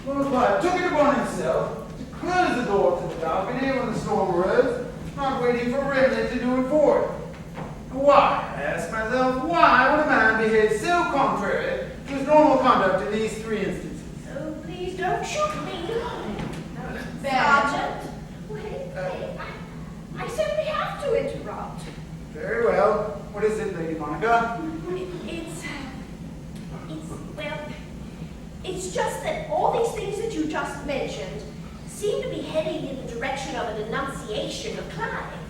Lord Clive took it upon himself to close the door to the balcony when the storm arose, not waiting for Ridley to do it for him. Why, I ask myself, why would a man behave so contrary to his normal conduct in these 3 instances? Oh, please don't shoot me. Sergeant. Wait. I simply have to interrupt. Very well. What is it, Lady Monica? It's just that all these things that you just mentioned seem to be heading in the direction of a denunciation of Clive.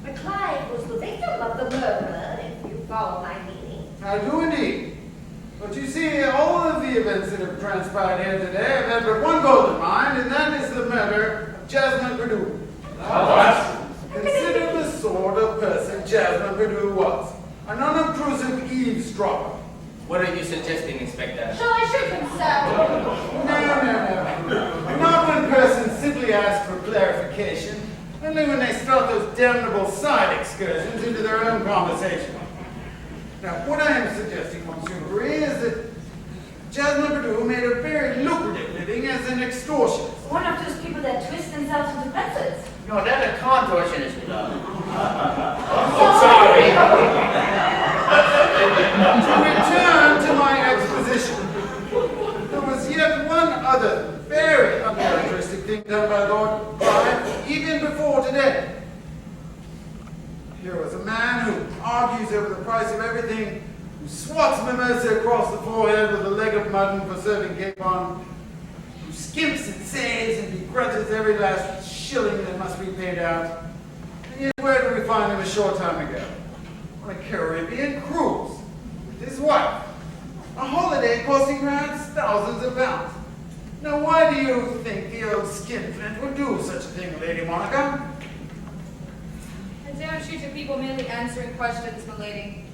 But Clive was the victim of the murderer, if you follow my meaning. I do indeed. But you see, all of the events that have transpired here today have had but one goal in mind, and that is the murder of Jasmine Perdue. Consider the sort of person Jasmine Perdue was. An unobtrusive eavesdropper. What are you suggesting, Inspector? Shall I shoot him, sir? No. Not when persons simply ask for clarification, only when they start those damnable side excursions into their own conversation. Now, what I am suggesting, Monsieur Marie, is that Jasmine Perdue made a very lucrative living as an extortionist. One of those people that twist themselves into pretzels. No, that's a contortionist, love. Sorry. To return to my exposition, there was yet one other very uncharacteristic thing done by Lord Clive, even before today. Here was a man who argues over the price of everything, who swats mimosa across the forehead with a leg of mutton for serving capon, who skimps and saves and begrudges every last shilling that must be paid out. And yet where did we find him a short time ago? On a Caribbean cruise with his wife. A holiday costing perhaps thousands of pounds. Now why do you think the old skinflint would do such a thing, Lady Monica? I don't shoot at people merely answering questions, milady.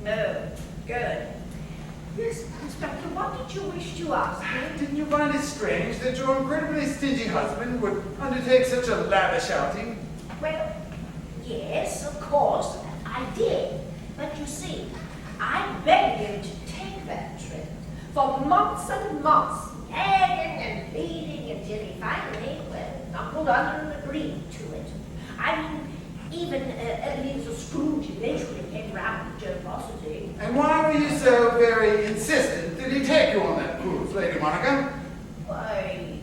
No. Good. Yes, Inspector, what did you wish to ask me? Didn't you find it strange that your incredibly stingy husband would undertake such a lavish outing? Well, yes, of course, I did. But you see, I begged him to take that trip for months and months, nagging and pleading until he finally, knuckled under and agreed to it. I mean, even Ebenezer Scrooge eventually came round to generosity. And why were you so very insistent that he take you on that cruise, Lady Monica? Why,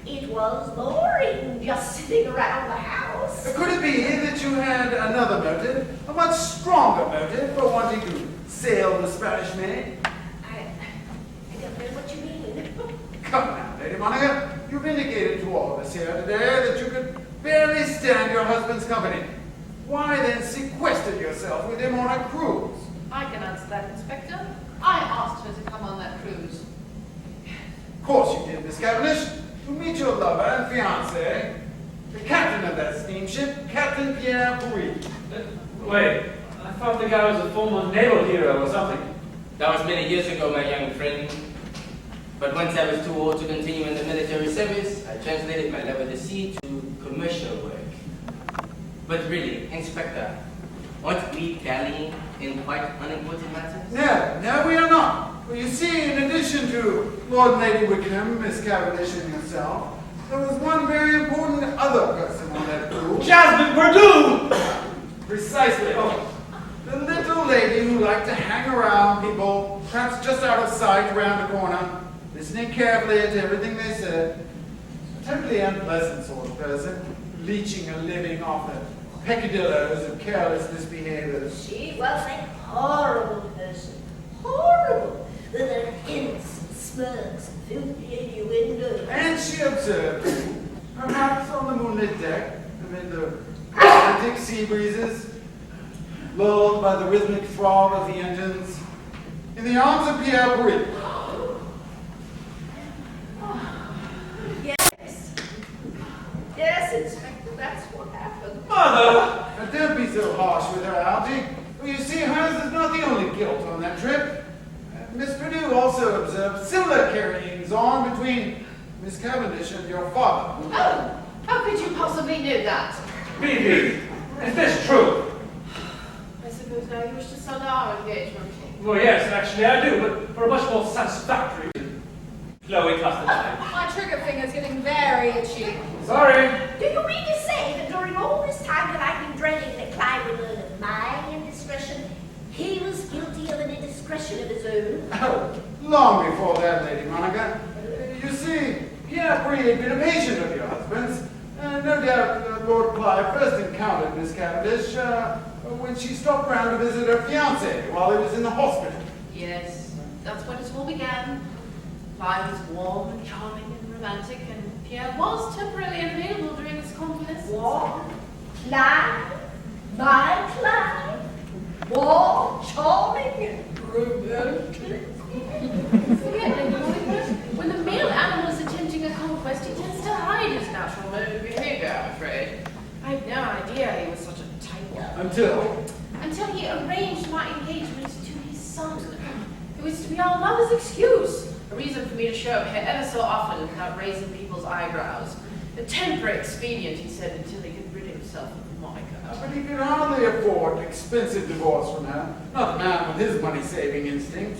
it was boring just sitting around the house. Could it be that you had another motive, a much stronger motive for wanting to sail the Spanish Main? I don't know what you mean. Come now, Lady Monica, you've indicated to all of us here today that you could barely stand your husband's company. Why then sequester yourself with him on a cruise? I can answer that, Inspector. I asked her to come on that cruise. Of course you did, Miss Cavendish. To meet your lover and fiancé, the captain of that steamship, Captain Pierre Pourri. Wait, I thought the guy was a former naval hero or something. That was many years ago, my young friend. But once I was too old to continue in the military service, I translated my love of the sea to commercial work. But really, Inspector, aren't we dallying in quite unimportant matters? No, we are not. Well, you see, in addition to Lord and Lady Wickham, Miss Cavendish, and yourself, there was one very important other person on that cruise. Jasmine Perdue! Precisely. Oh, the little lady who liked to hang around people, perhaps just out of sight around the corner, listening carefully to everything they said. A totally unpleasant sort of person, leeching a living off the peccadilloes of careless misbehaviors. She was a horrible person. Horrible. With her hints and smirks and filthy innuendos. And she observed, perhaps on the moonlit deck, amid the romantic sea breezes, lulled by the rhythmic throb of the engines, in the arms of Pierre Pourri. Yes, Inspector, that's what happened. Mother! Now don't be so harsh with her, Algy. Well, you see, hers is not the only guilt on that trip. Miss Perdue also observed similar carryings on between Miss Cavendish and your father. Oh, how could you possibly know that? Bibi, is this true? I suppose now you wish to sell our engagement. Well, yes, actually I do, but for a much more satisfactory reason. Chloe Cluster. My trigger finger's getting very itchy. Sorry. Do you mean to say that during all this time that I've been dreading that Clive would learn of my indiscretion, he was guilty of an indiscretion of his own? Oh, long before that, Lady Monica. You see, Pierre Pourri had been a patient of your husband's. No doubt Lord Clive first encountered Miss Cavendish when she stopped round to visit her fiancé while he was in the hospital. Yes, that's when it all began. Clive was warm and charming and romantic, and Pierre was temporarily unavailable during his convalescence. What? Clive? My Clive? Warm, charming and romantic. When the male animal is attempting a conquest, he tends to hide his natural mode of behavior, I'm afraid. I had no idea he was such a tightwad. Until he arranged my engagement to his son. It was to be our mother's excuse. A reason for me to show up here ever so often without raising people's eyebrows. A temporary expedient, he said, until he could rid himself of the moniker. But he could hardly afford expensive divorce from her. Not a man with his money-saving instinct.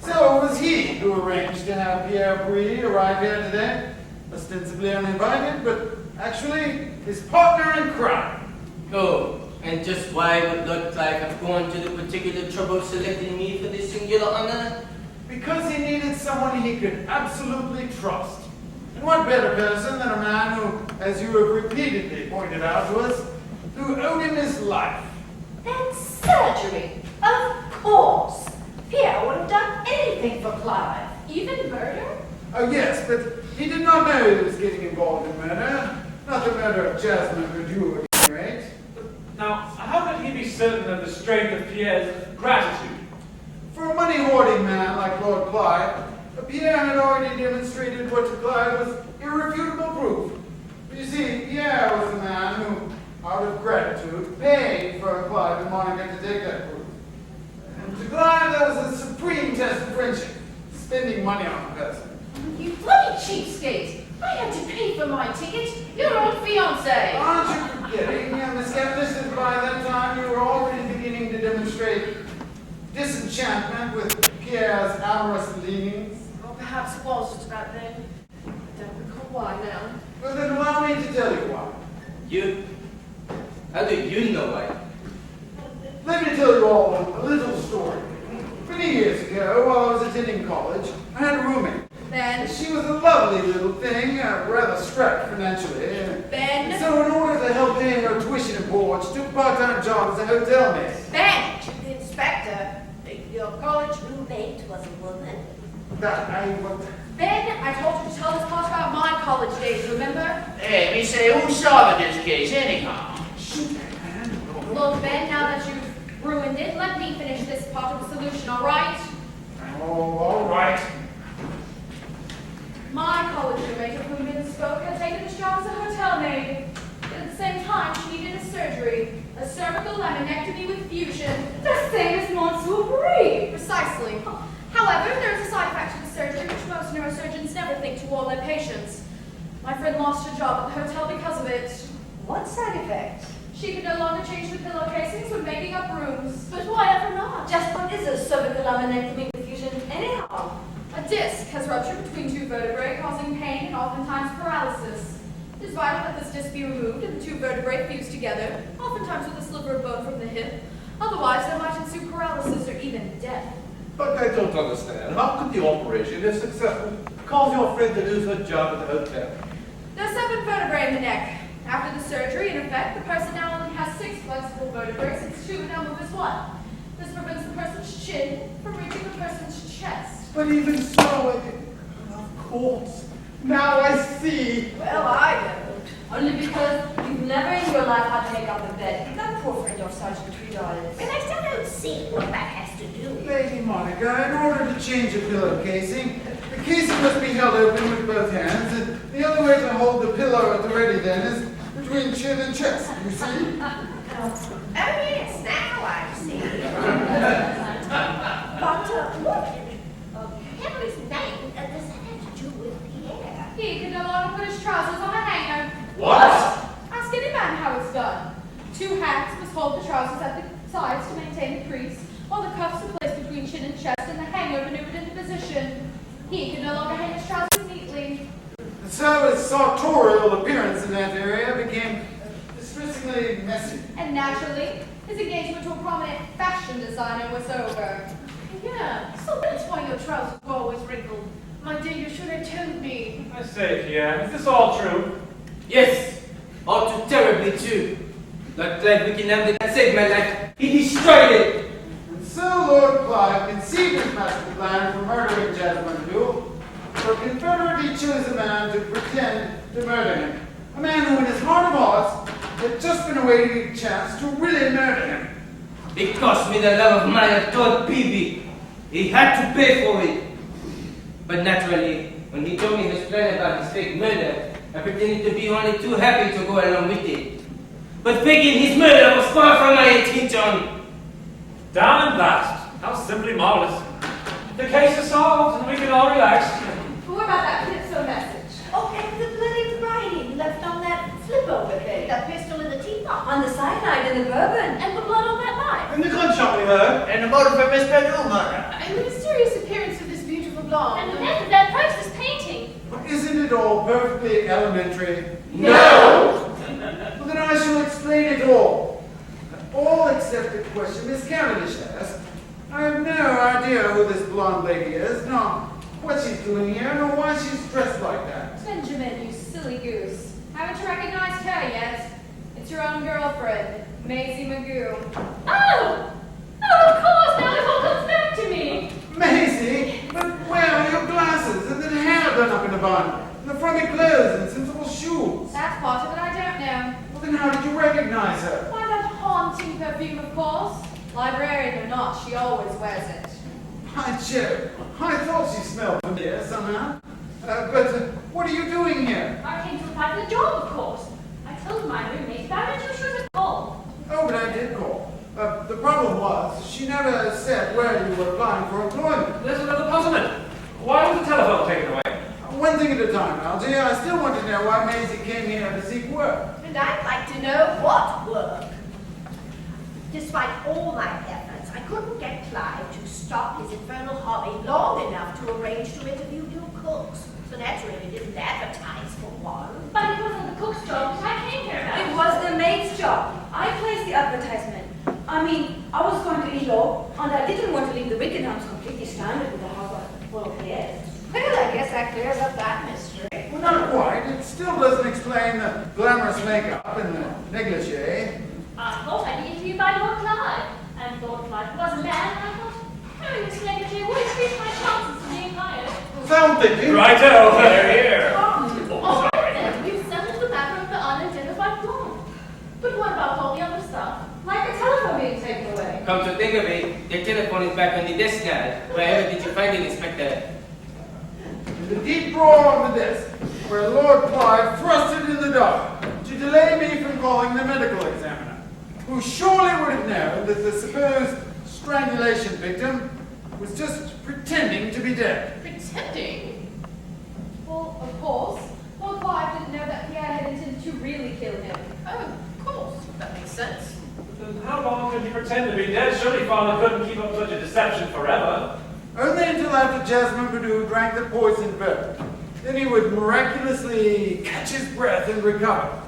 So it was he who arranged to have Pierre Brie arrive here today. Ostensibly uninvited, but actually his partner in crime. Oh, and just why would Lord Clive have gone to the particular trouble of selecting me for this singular honor? Because he needed someone he could absolutely trust. And what better person than a man who, as you have repeatedly pointed out to us, who owed him his life. And surgery, of course. Pierre would have done anything for Clive. Even murder? Oh yes, but he did not know he was getting involved in murder. Not the murder of Jasmine Verdieu, at any rate. Now, how could he be certain of the strength of Pierre's gratitude? For a money-hoarding man like Lord Clive, Pierre had already demonstrated what to Clive was irrefutable proof. You see, Pierre was a man who, out of gratitude, paid for Clive and Monica to take that proof. And to Clive, that was a supreme test of friendship, spending money on a person. You bloody cheapskate! I had to pay for my ticket. Your own fiancé. Aren't you forgetting, Miss Cavendish, that by that time you were already beginning to demonstrate disenchantment with Pierre's amorous leanings? Or perhaps it was just about then. I don't recall why now. Well, then allow me to tell you why. You? How do you know why? Let me tell you all a little story. Many years ago, while I was attending college, I had a roommate. Ben. She was a lovely little thing, rather strapped financially. Ben. So in order to help pay her tuition and board, she took a part-time job as a hotel maid. Ben. The inspector, your college roommate was a woman. Ben, I told you to tell this part about my college days, remember? Hey, me say, who solved this case anyhow? Shoot that man. Look, Ben, now that you've ruined it, let me finish this part of the solution, all right? Oh, all right. My college roommate of whom Ben spoke had taken this job as a hotel maid. At the same time, she needed a surgery, a cervical laminectomy with fusion, the same as Monsieur Brie. Precisely. However, there is a side effect to the surgery which most neurosurgeons never think to warn their patients. My friend lost her job at the hotel because of it. What side effect? She could no longer change the pillow casings when making up rooms. But why ever not? Just what is a cervical laminectomy with fusion anyhow? A disc has ruptured between two vertebrae, causing pain and oftentimes paralysis. It is vital that this disc be removed and the two vertebrae fused together, oftentimes with a sliver of bone from the hip. Otherwise, there might ensue paralysis or even death. But I don't understand. How could the operation, if successful, cause your friend to lose her job at the hotel? There are 7 vertebrae in the neck. After the surgery, in effect, the person now only has 6 flexible vertebrae since 2 now move as 1. This prevents the person's chin from reaching the person's chest. But even so, of course. Now I see. Well, I don't. Only because you've never in your life had to make up the bed. That poor friend of Sergeant $3. And I still don't see what that has to do with it. Lady Monica, in order to change a pillow casing, the casing must be held open with both hands, and the other way to hold the pillow at the ready then is between chin and chest, you see? Oh, yes, now I see. But what in heaven's name does that have to do with Pierre? He can no longer put his trousers on a hanger. What? Ask any man how it's done. 2 hands must hold the trousers at the sides to maintain the crease, while the cuffs are placed between chin and chest and the hanger maneuvered into position. He can no longer hang his trousers neatly. So his sartorial appearance in that area became distressingly messy. And naturally, his engagement to a prominent fashion designer was over. Yeah, so that's why your trousers were always wrinkled. My dear, you should have told me. I say, Pierre, is this all true? Yes, all too terribly true. Lord Clive Wickenham did not save my life. He destroyed it. And so Lord Clive conceived his master plan for murdering Jasmine Duel. For Confederate, he chose a man to pretend to murder him. A man who in his heart of hearts had just been awaiting a chance to really murder him. It cost me the love of my adored baby. He had to pay for it. But naturally, when he told me his plan about his fake murder, I pretended to be only too happy to go along with it. But faking his murder was far from my intention. Down and last. How simply marvelous. The case is solved, and we can all relax. But what about that Calypso message? Oh, and the bloody writing left on that flip over thing. The pistol in the teapot. On the cyanide and the bourbon. And the blood on that knife. And the gunshot we heard. And the motive for Miss Bedroom murder. And the mysterious appearance of this beautiful blonde. And the method of that priceless painting. But isn't it all perfectly elementary? No! Well, then I shall explain it all. All except the question Miss Cavendish asked. I have no idea who this blonde lady is, nor what she's doing here, nor why she's dressed like that. Benjamin, you silly goose. Haven't you recognized her yet? It's your own girlfriend, Maisie Magoo. Oh! Oh, of course, now it all comes back to me. Maisie, but where are your glasses and the hair done up in a bun, and the frummy clothes and sensible shoes? That's part of it I don't know. Well, then how did you recognize her? Why, that haunting perfume, of course. Librarian or not, she always wears it. By Jove, I thought she smelled familiar somehow. But what are you doing here? I came to apply for the job, of course. I told my roommate about it, she was at call. Oh, but I did call. The problem was, she never said where you were applying for employment. There's another puzzlement. Why was the telephone taken away? One thing at a time, Algie. I still want to know why Maisie came here to seek work. And I'd like to know what work. Despite all my efforts, I couldn't get Clive to stop his infernal hobby long enough to arrange to interview new cooks. So naturally, he didn't advertise for one. But it wasn't the cook's job that I came here about. It was the maid's job. I placed the advertisement. I mean, I was going to elope, and I didn't want to leave the Rickenhams completely stranded with a house full of heads. Well, I guess that clears up that mystery. Well, not quite. It still doesn't explain the glamorous makeup and the negligee. I thought I'd be interviewed by Lord Clive. And Lord Clive was a man, and I thought, having this negligee would increase my chances of being hired. So I'm thinking. Righto, here. Oh, then we've settled the matter of the unidentified blonde. But what about all the other stuff? Like the telephone being taken away. Come to think of it, your telephone is back on the desk now. Wherever did you find it, Inspector? In the deep drawer on the desk, where Lord Clive thrust it in the dark to delay me from calling the medical examiner, who surely would have known that the supposed strangulation victim was just pretending to be dead. Pretending? Well, of course. Lord Clive didn't know that Pierre had intended to really kill him. Oh, of course. That makes sense. Then how long could you pretend to be dead? Surely Father couldn't keep up such a deception forever. Only until after Jasmine Perdue drank the poison bourbon. Then he would miraculously catch his breath and recover.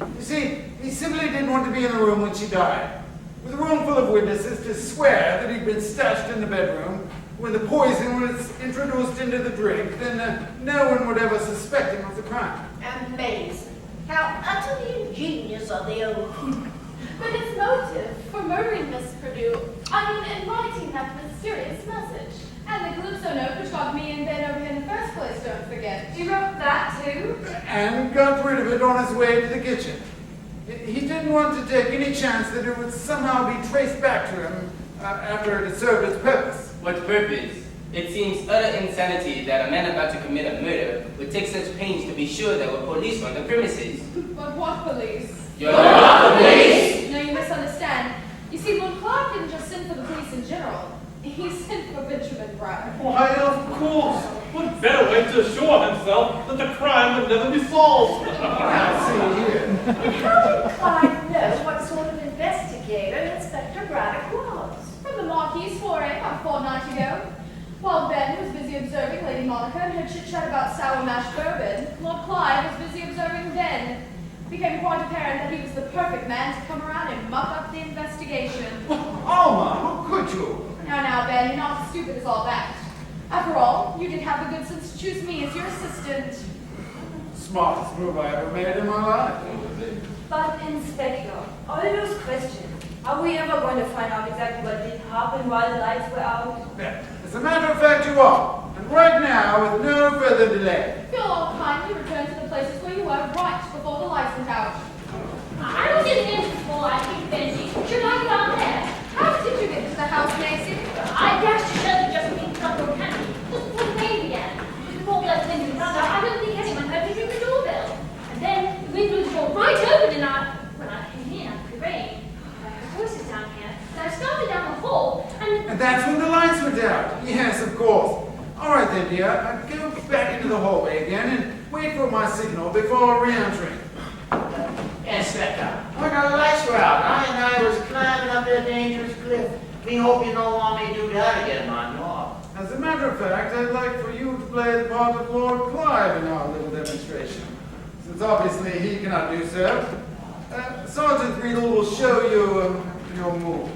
You see, he simply didn't want to be in the room when she died, with a room full of witnesses to swear that he'd been stashed in the bedroom. When the poison was introduced into the drink, then no one would ever suspect him of the crime. Amazing. How utterly ingenious are the old. But his motive for murdering Miss Perdue, and writing that mysterious message. And the Calypso note which got me and Ben over here in the first place, don't forget. You wrote that too? And got rid of it on his way to the kitchen. He didn't want to take any chance that it would somehow be traced back to him after it had served its purpose. What purpose? It seems utter insanity that a man about to commit a murder would take such pains to be sure there were police on the premises. But what police? You're not the police! No, you misunderstand. You see, Lord Clark didn't just send for the police in general. He sent for Benjamin Bragg. Why, of course. What better way to assure himself that the crime would never be solved? Now, see here. And how did Clive know what sort of investigator Inspector Braddock was? From the Marquis' foray about a fortnight ago. While Ben was busy observing Lady Monica and her chit-chat about sour mash bourbon, Lord Clive was busy observing Ben. It became quite apparent that he was the perfect man to come around and muck up the investigation. Alma, how could you? Now, Ben, you're not as stupid as all that. After all, you did have the good sense to choose me as your assistant. Smartest move I ever made in my life. But Inspector, all those questions, are we ever going to find out exactly what did happen while the lights were out? As a matter of fact, you are. And right now, with no further delay. If you'll all kindly return to the places where you were right before the lights went out. I was in the entrance hall, I think, Benji. Should I go down there? How And that's when the lights went out. Yes, of course. All right then, dear. Go back into the hallway again and wait for my signal before re-entering. Inspector, when the lights were out, I was climbing up that dangerous cliff. Me hope you don't want me to do that again, man. No. As a matter of fact, I'd like for you to play the part of Lord Clive in our little demonstration, since obviously he cannot do so. Sergeant Riedel will show you your moves.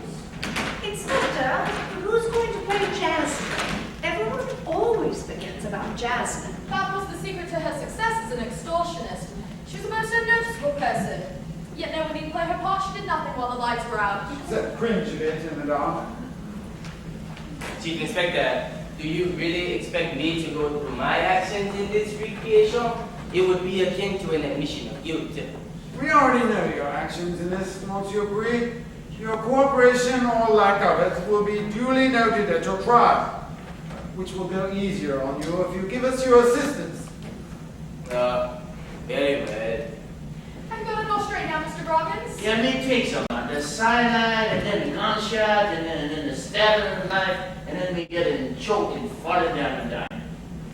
Inspector, who's going to play Jasmine? Everyone always forgets about Jasmine. That was the secret to her success as an extortionist. She was a most unnoticeable person. Yet no one even played her part. She did nothing while the lights were out. Is that cringe a bit in the dark? Chief Inspector, do you really expect me to go through my actions in this recreation? It would be akin to an admission of guilt. We already know your actions in this, don't you agree? Your cooperation or lack of it will be duly noted at your trial, which will go easier on you if you give us your assistance. Very well. I'm going to go straight now, Mr. Broggins. Yeah, me take some. The cyanide, and then the gunshot, and then the stabbing of the knife, and then we get it choked and farted down and died.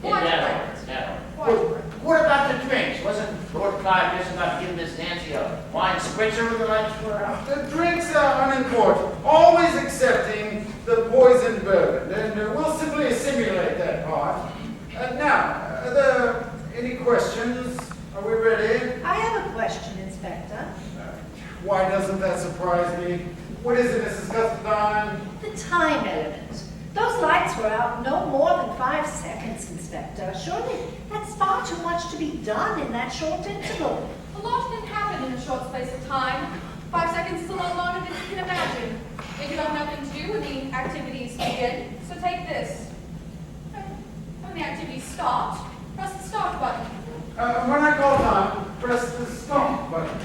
In that order. What about the drinks? Wasn't Lord Clive just about to give Miss Nancy a wine spritzer with the lights were out? The drinks are unimportant, always excepting the poisoned bourbon, and we'll simply simulate that part. Now, are there any questions? Are we ready? I have a question, Inspector. Why doesn't that surprise me? What is it, Mrs. Custardine? The time element. Those lights were out no more than 5 seconds, Inspector. Surely that's far too much to be done in that short interval. A lot can happen in a short space of time. 5 seconds is a lot longer than you can imagine. If you have nothing to do when the activities begin, so take this. When the activities start, press the start button. When I call time, press the stop button.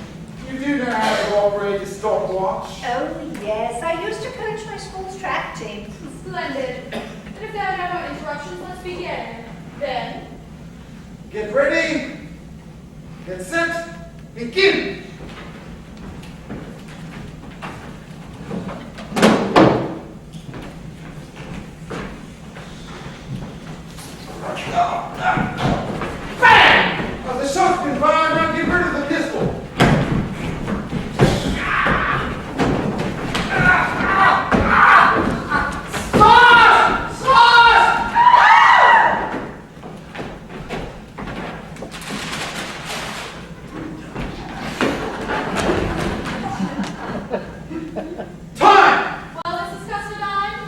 You do know how to operate a stopwatch. Oh, yes. I used to coach my school's track team. Splendid. And if there are no more interruptions, let's begin. Then, Get ready. Get set. Begin. Bang! The shot's been fired. Now get rid of the pistol. well, Mrs. Custardine,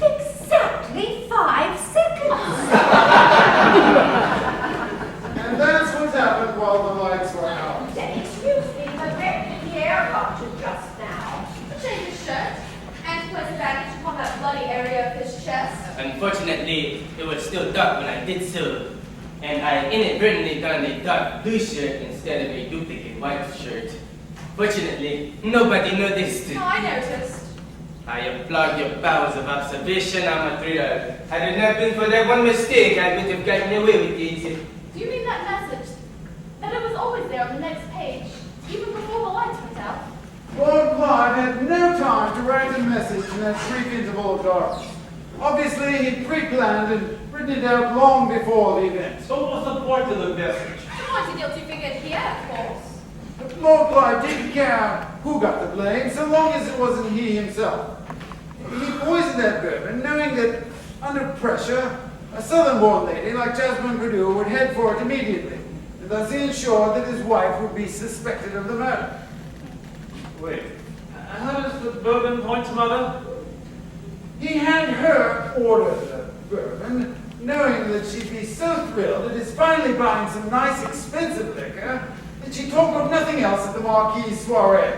Exactly 5 seconds. And that's what's happened while the lights were out. Then excuse me, but where did the air got to just now? change his shirt, and place a bandage upon that bloody area of his chest. Unfortunately, it was still dark when I did so, and I inadvertently donned a dark blue shirt instead of a duplicate white shirt. Fortunately, nobody noticed. No, I noticed. I applaud your powers of observation, Amatrial. Had it not been for that one mistake, I would have gotten away with it. Do you mean that message? That it was always there on the next page, even before the lights went out? Lord Clive had no time to write a message in that brief interval of darkness. Obviously, he pre-planned and written it out long before the event. So what's the point of the message? You want a guilty figure here, of course. But Lord Clive didn't care who got the blame, so long as it wasn't he himself. He poisoned that bourbon, knowing that under pressure, a southern-born lady like Jasmine Purdue would head for it immediately, and thus he ensured that his wife would be suspected of the murder. Wait, how does the bourbon point to Mother? He had her order the bourbon, knowing that she'd be so thrilled at his finally buying some nice expensive liquor that she talked of nothing else at the Marquis' soiree,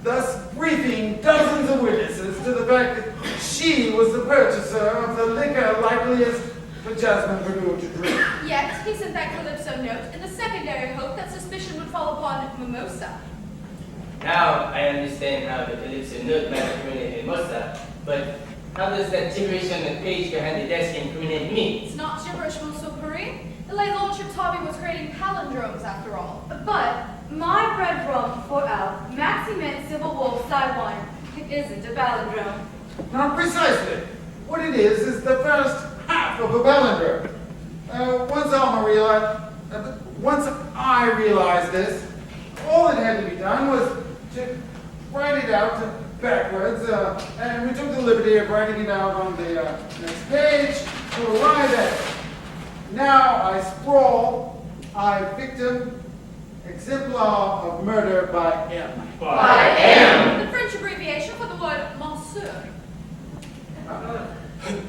thus briefing dozens of witnesses to the fact that she was the purchaser of the liquor likeliest for Jasmine Purdue to drink. Yet, he sent that Calypso note in the secondary hope that suspicion would fall upon Mimosa. Now I understand how the Calypso note might incriminate Mimosa, but how does that gibberish on the page behind the desk incriminate me? It's not gibberish, Monsieur Puri. The late Lordship's hobby was creating palindromes, after all. But my red rum for Al, Maximin Civil Wolf Saiwan, it isn't a palindrome. Not precisely. What it is the first half of a Lambert. Once I realized this, all that had to be done was to write it out backwards, and we took the liberty of writing it out on the next page to arrive at it. Now I sprawl, I victim, exemplar of murder by M. By M. The French abbreviation for the word monsieur.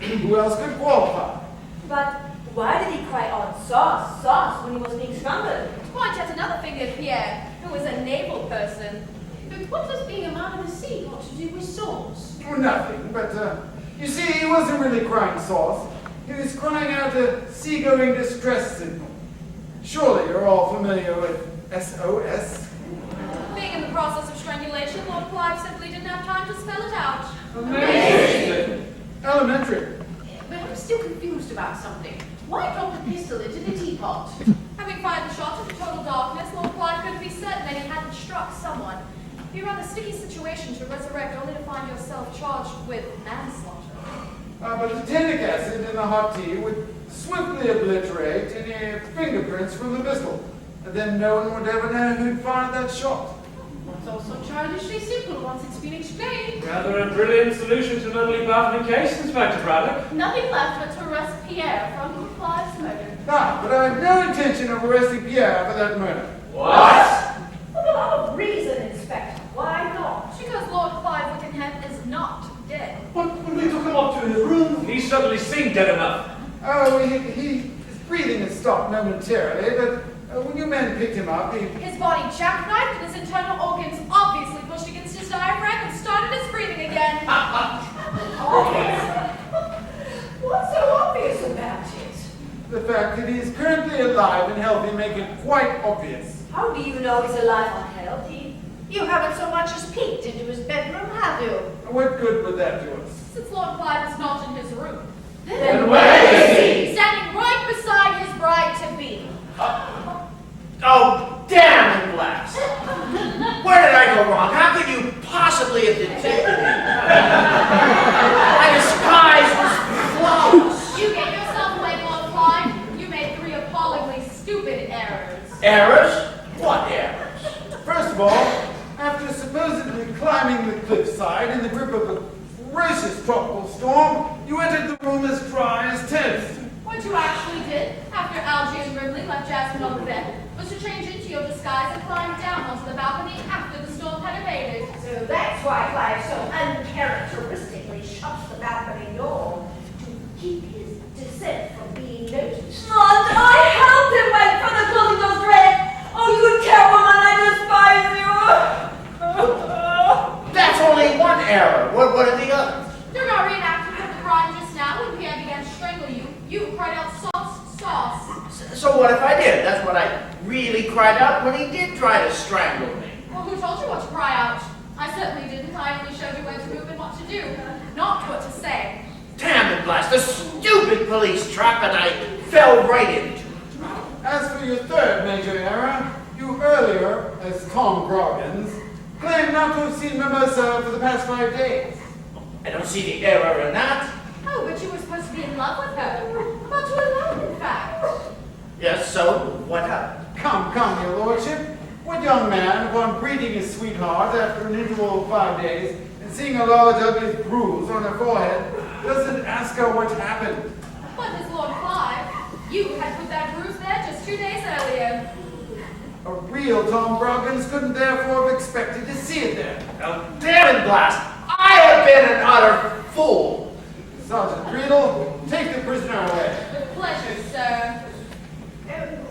Who else could qualify? But why did he cry out sauce, sauce when he was being strangled? To point at another figure, Pierre, who was a naval person. But what does being a man of the sea got to do with sauce? Oh, nothing, but you see, he wasn't really crying sauce. He was crying out a seagoing distress signal. Surely you're all familiar with SOS? Being in the process of strangulation, Lord Clive simply didn't have time to spell it out. Amazing. Elementary. But I'm still confused about something. Why drop the pistol into the teapot? Having fired the shot into total darkness, Lord Clive couldn't be certain that he hadn't struck someone. It'd be a rather sticky situation to resurrect only to find yourself charged with manslaughter. But the tannic acid in the hot tea would swiftly obliterate any fingerprints from the pistol. And then no one would ever know who'd fired that shot. It's also childishly simple once it's been explained. Rather a brilliant solution to an ugly baffling case, Inspector Braddock. Nothing left but to arrest Pierre from Lord Clive's murder. But I have no intention of arresting Pierre for that murder. What? For the love of reason, Inspector, why not? Because Lord Clive Wickenham is not dead. But when we took him up to his room, he suddenly seemed dead enough. Oh, his breathing had stopped momentarily, but when you men picked him up, His body jackknifed and his internal organs obviously pushed against his diaphragm and started his breathing again. Obvious. What's so obvious about it? the fact that he is currently alive and healthy make it quite obvious. How do you know he's alive and healthy? You haven't so much as peeked into his bedroom, have you? What good would that do us? Since Lord Clive is not in his room. Then where is he? Standing right beside his bride-to-be. Oh, damn it, blast! Where did I go wrong? How could you possibly have detected me? My disguise was flawless. You gave yourself away, Lord Clive. You made 3 appallingly stupid errors. Errors? What errors? First of all, after supposedly climbing the cliffside in the grip of a ferocious tropical storm, you entered the room as dry as toast. What you actually did, after Algie and Grimley left Jasmine on the bed, was to change into your disguise and climb down onto the balcony after the storm had abated. So that's why Clive so uncharacteristically shuts the balcony door to keep his descent from being noticed. Not I helped him by further closing those dreads. Oh, you terrible man, I despise you. That's only one error. What are the others? During our reenactment of the crime just now, when Pierre began to strangle you, you cried out sauce, sauce. So what if I did? That's what I really cried out when he did try to strangle me. Well, who told you what to cry out? I certainly didn't. I only showed you where to move and what to do, not what to say. Damn it, blast! The stupid police trap, and I fell right into it. As for your third major error, you earlier, as Tom Groggins, claimed not to have seen Mimosa for the past 5 days. I don't see the error in that. Oh, but you were supposed to be in love with her. About to alone, in fact. Yes, so what happened? Come, your lordship. What young man, upon greeting his sweetheart after an interval of 5 days and seeing a large ugly bruise on her forehead, doesn't ask her what happened? But as Lord Clive, you had put that bruise there just 2 days earlier. A real Tom Groggins couldn't therefore have expected to see it there. Oh, damn it, blast! I have been an utter fool. Sergeant Riedel, take the prisoner away. With pleasure, sir.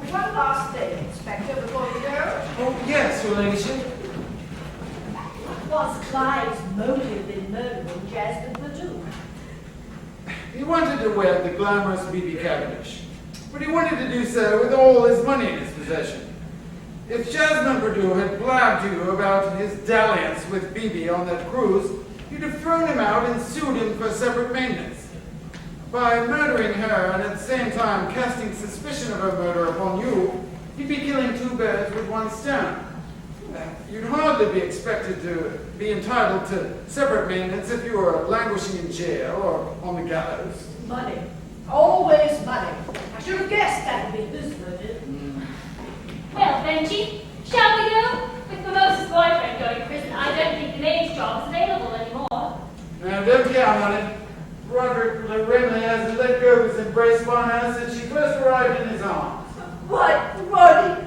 One last thing, Inspector, before we go. Oh, yes, your ladyship. What was Clive's motive in murdering Jasmine Perdue? He wanted to wed the glamorous Bibi Cavendish, but he wanted to do so with all his money in his possession. If Jasmine Perdue had blabbed you about his dalliance with Bibi on that cruise, you'd have thrown him out and sued him for separate maintenance. By murdering her and at the same time casting suspicion of her murder upon you, he'd be killing 2 birds with 1 stone. You'd hardly be expected to be entitled to separate maintenance if you were languishing in jail or on the gallows. Money. Always money. I should have guessed that would be his verdict. Well, Benji, shall we go? With Mimosa's boyfriend going to prison, I don't think the maid's job is available anymore. Now, don't count on it. Roderick Rimley hasn't let go of his embrace by her since she first arrived in his arms. What, Roddy?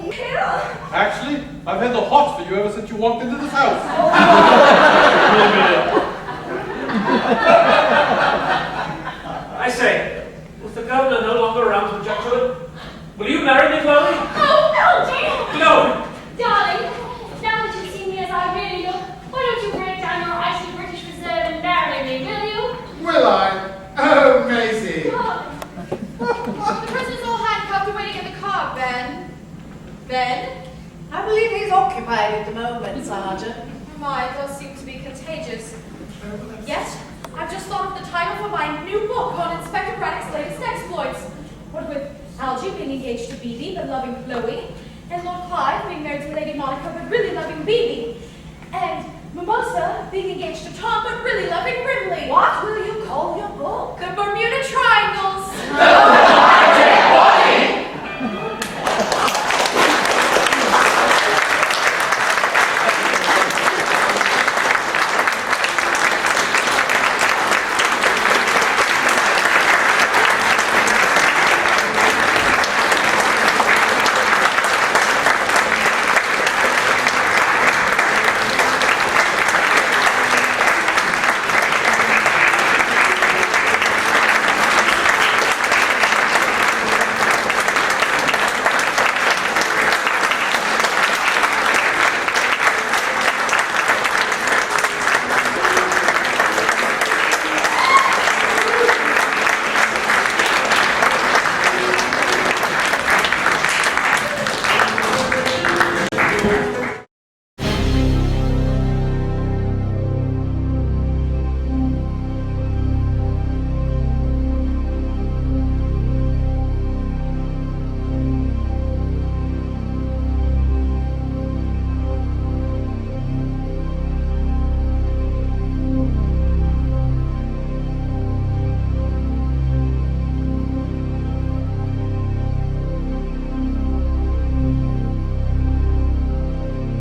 Here? Actually, I've had the hots for you ever since you walked into this house. I say, with the governor no longer around to object to it, will you marry me, Chloe? Oh, no, dear! No! Darling, now that you see me as I really look, why don't you break down your icy British reserve and marry me, will you? Will I? Oh, Maisie. The prisoners all handcuffed and waiting in the car, Ben. Ben? I believe he's occupied at the moment, Sergeant. My, those seem to be contagious. Yes, I've just thought of the title for my new book on Inspector Braddock's latest exploits. What with Algy being engaged to Beebe but loving Chloe, and Lord Clive being married to Lady Monica but really loving Beebe, and Mimosa being engaged to Tom but really loving Brimley. What?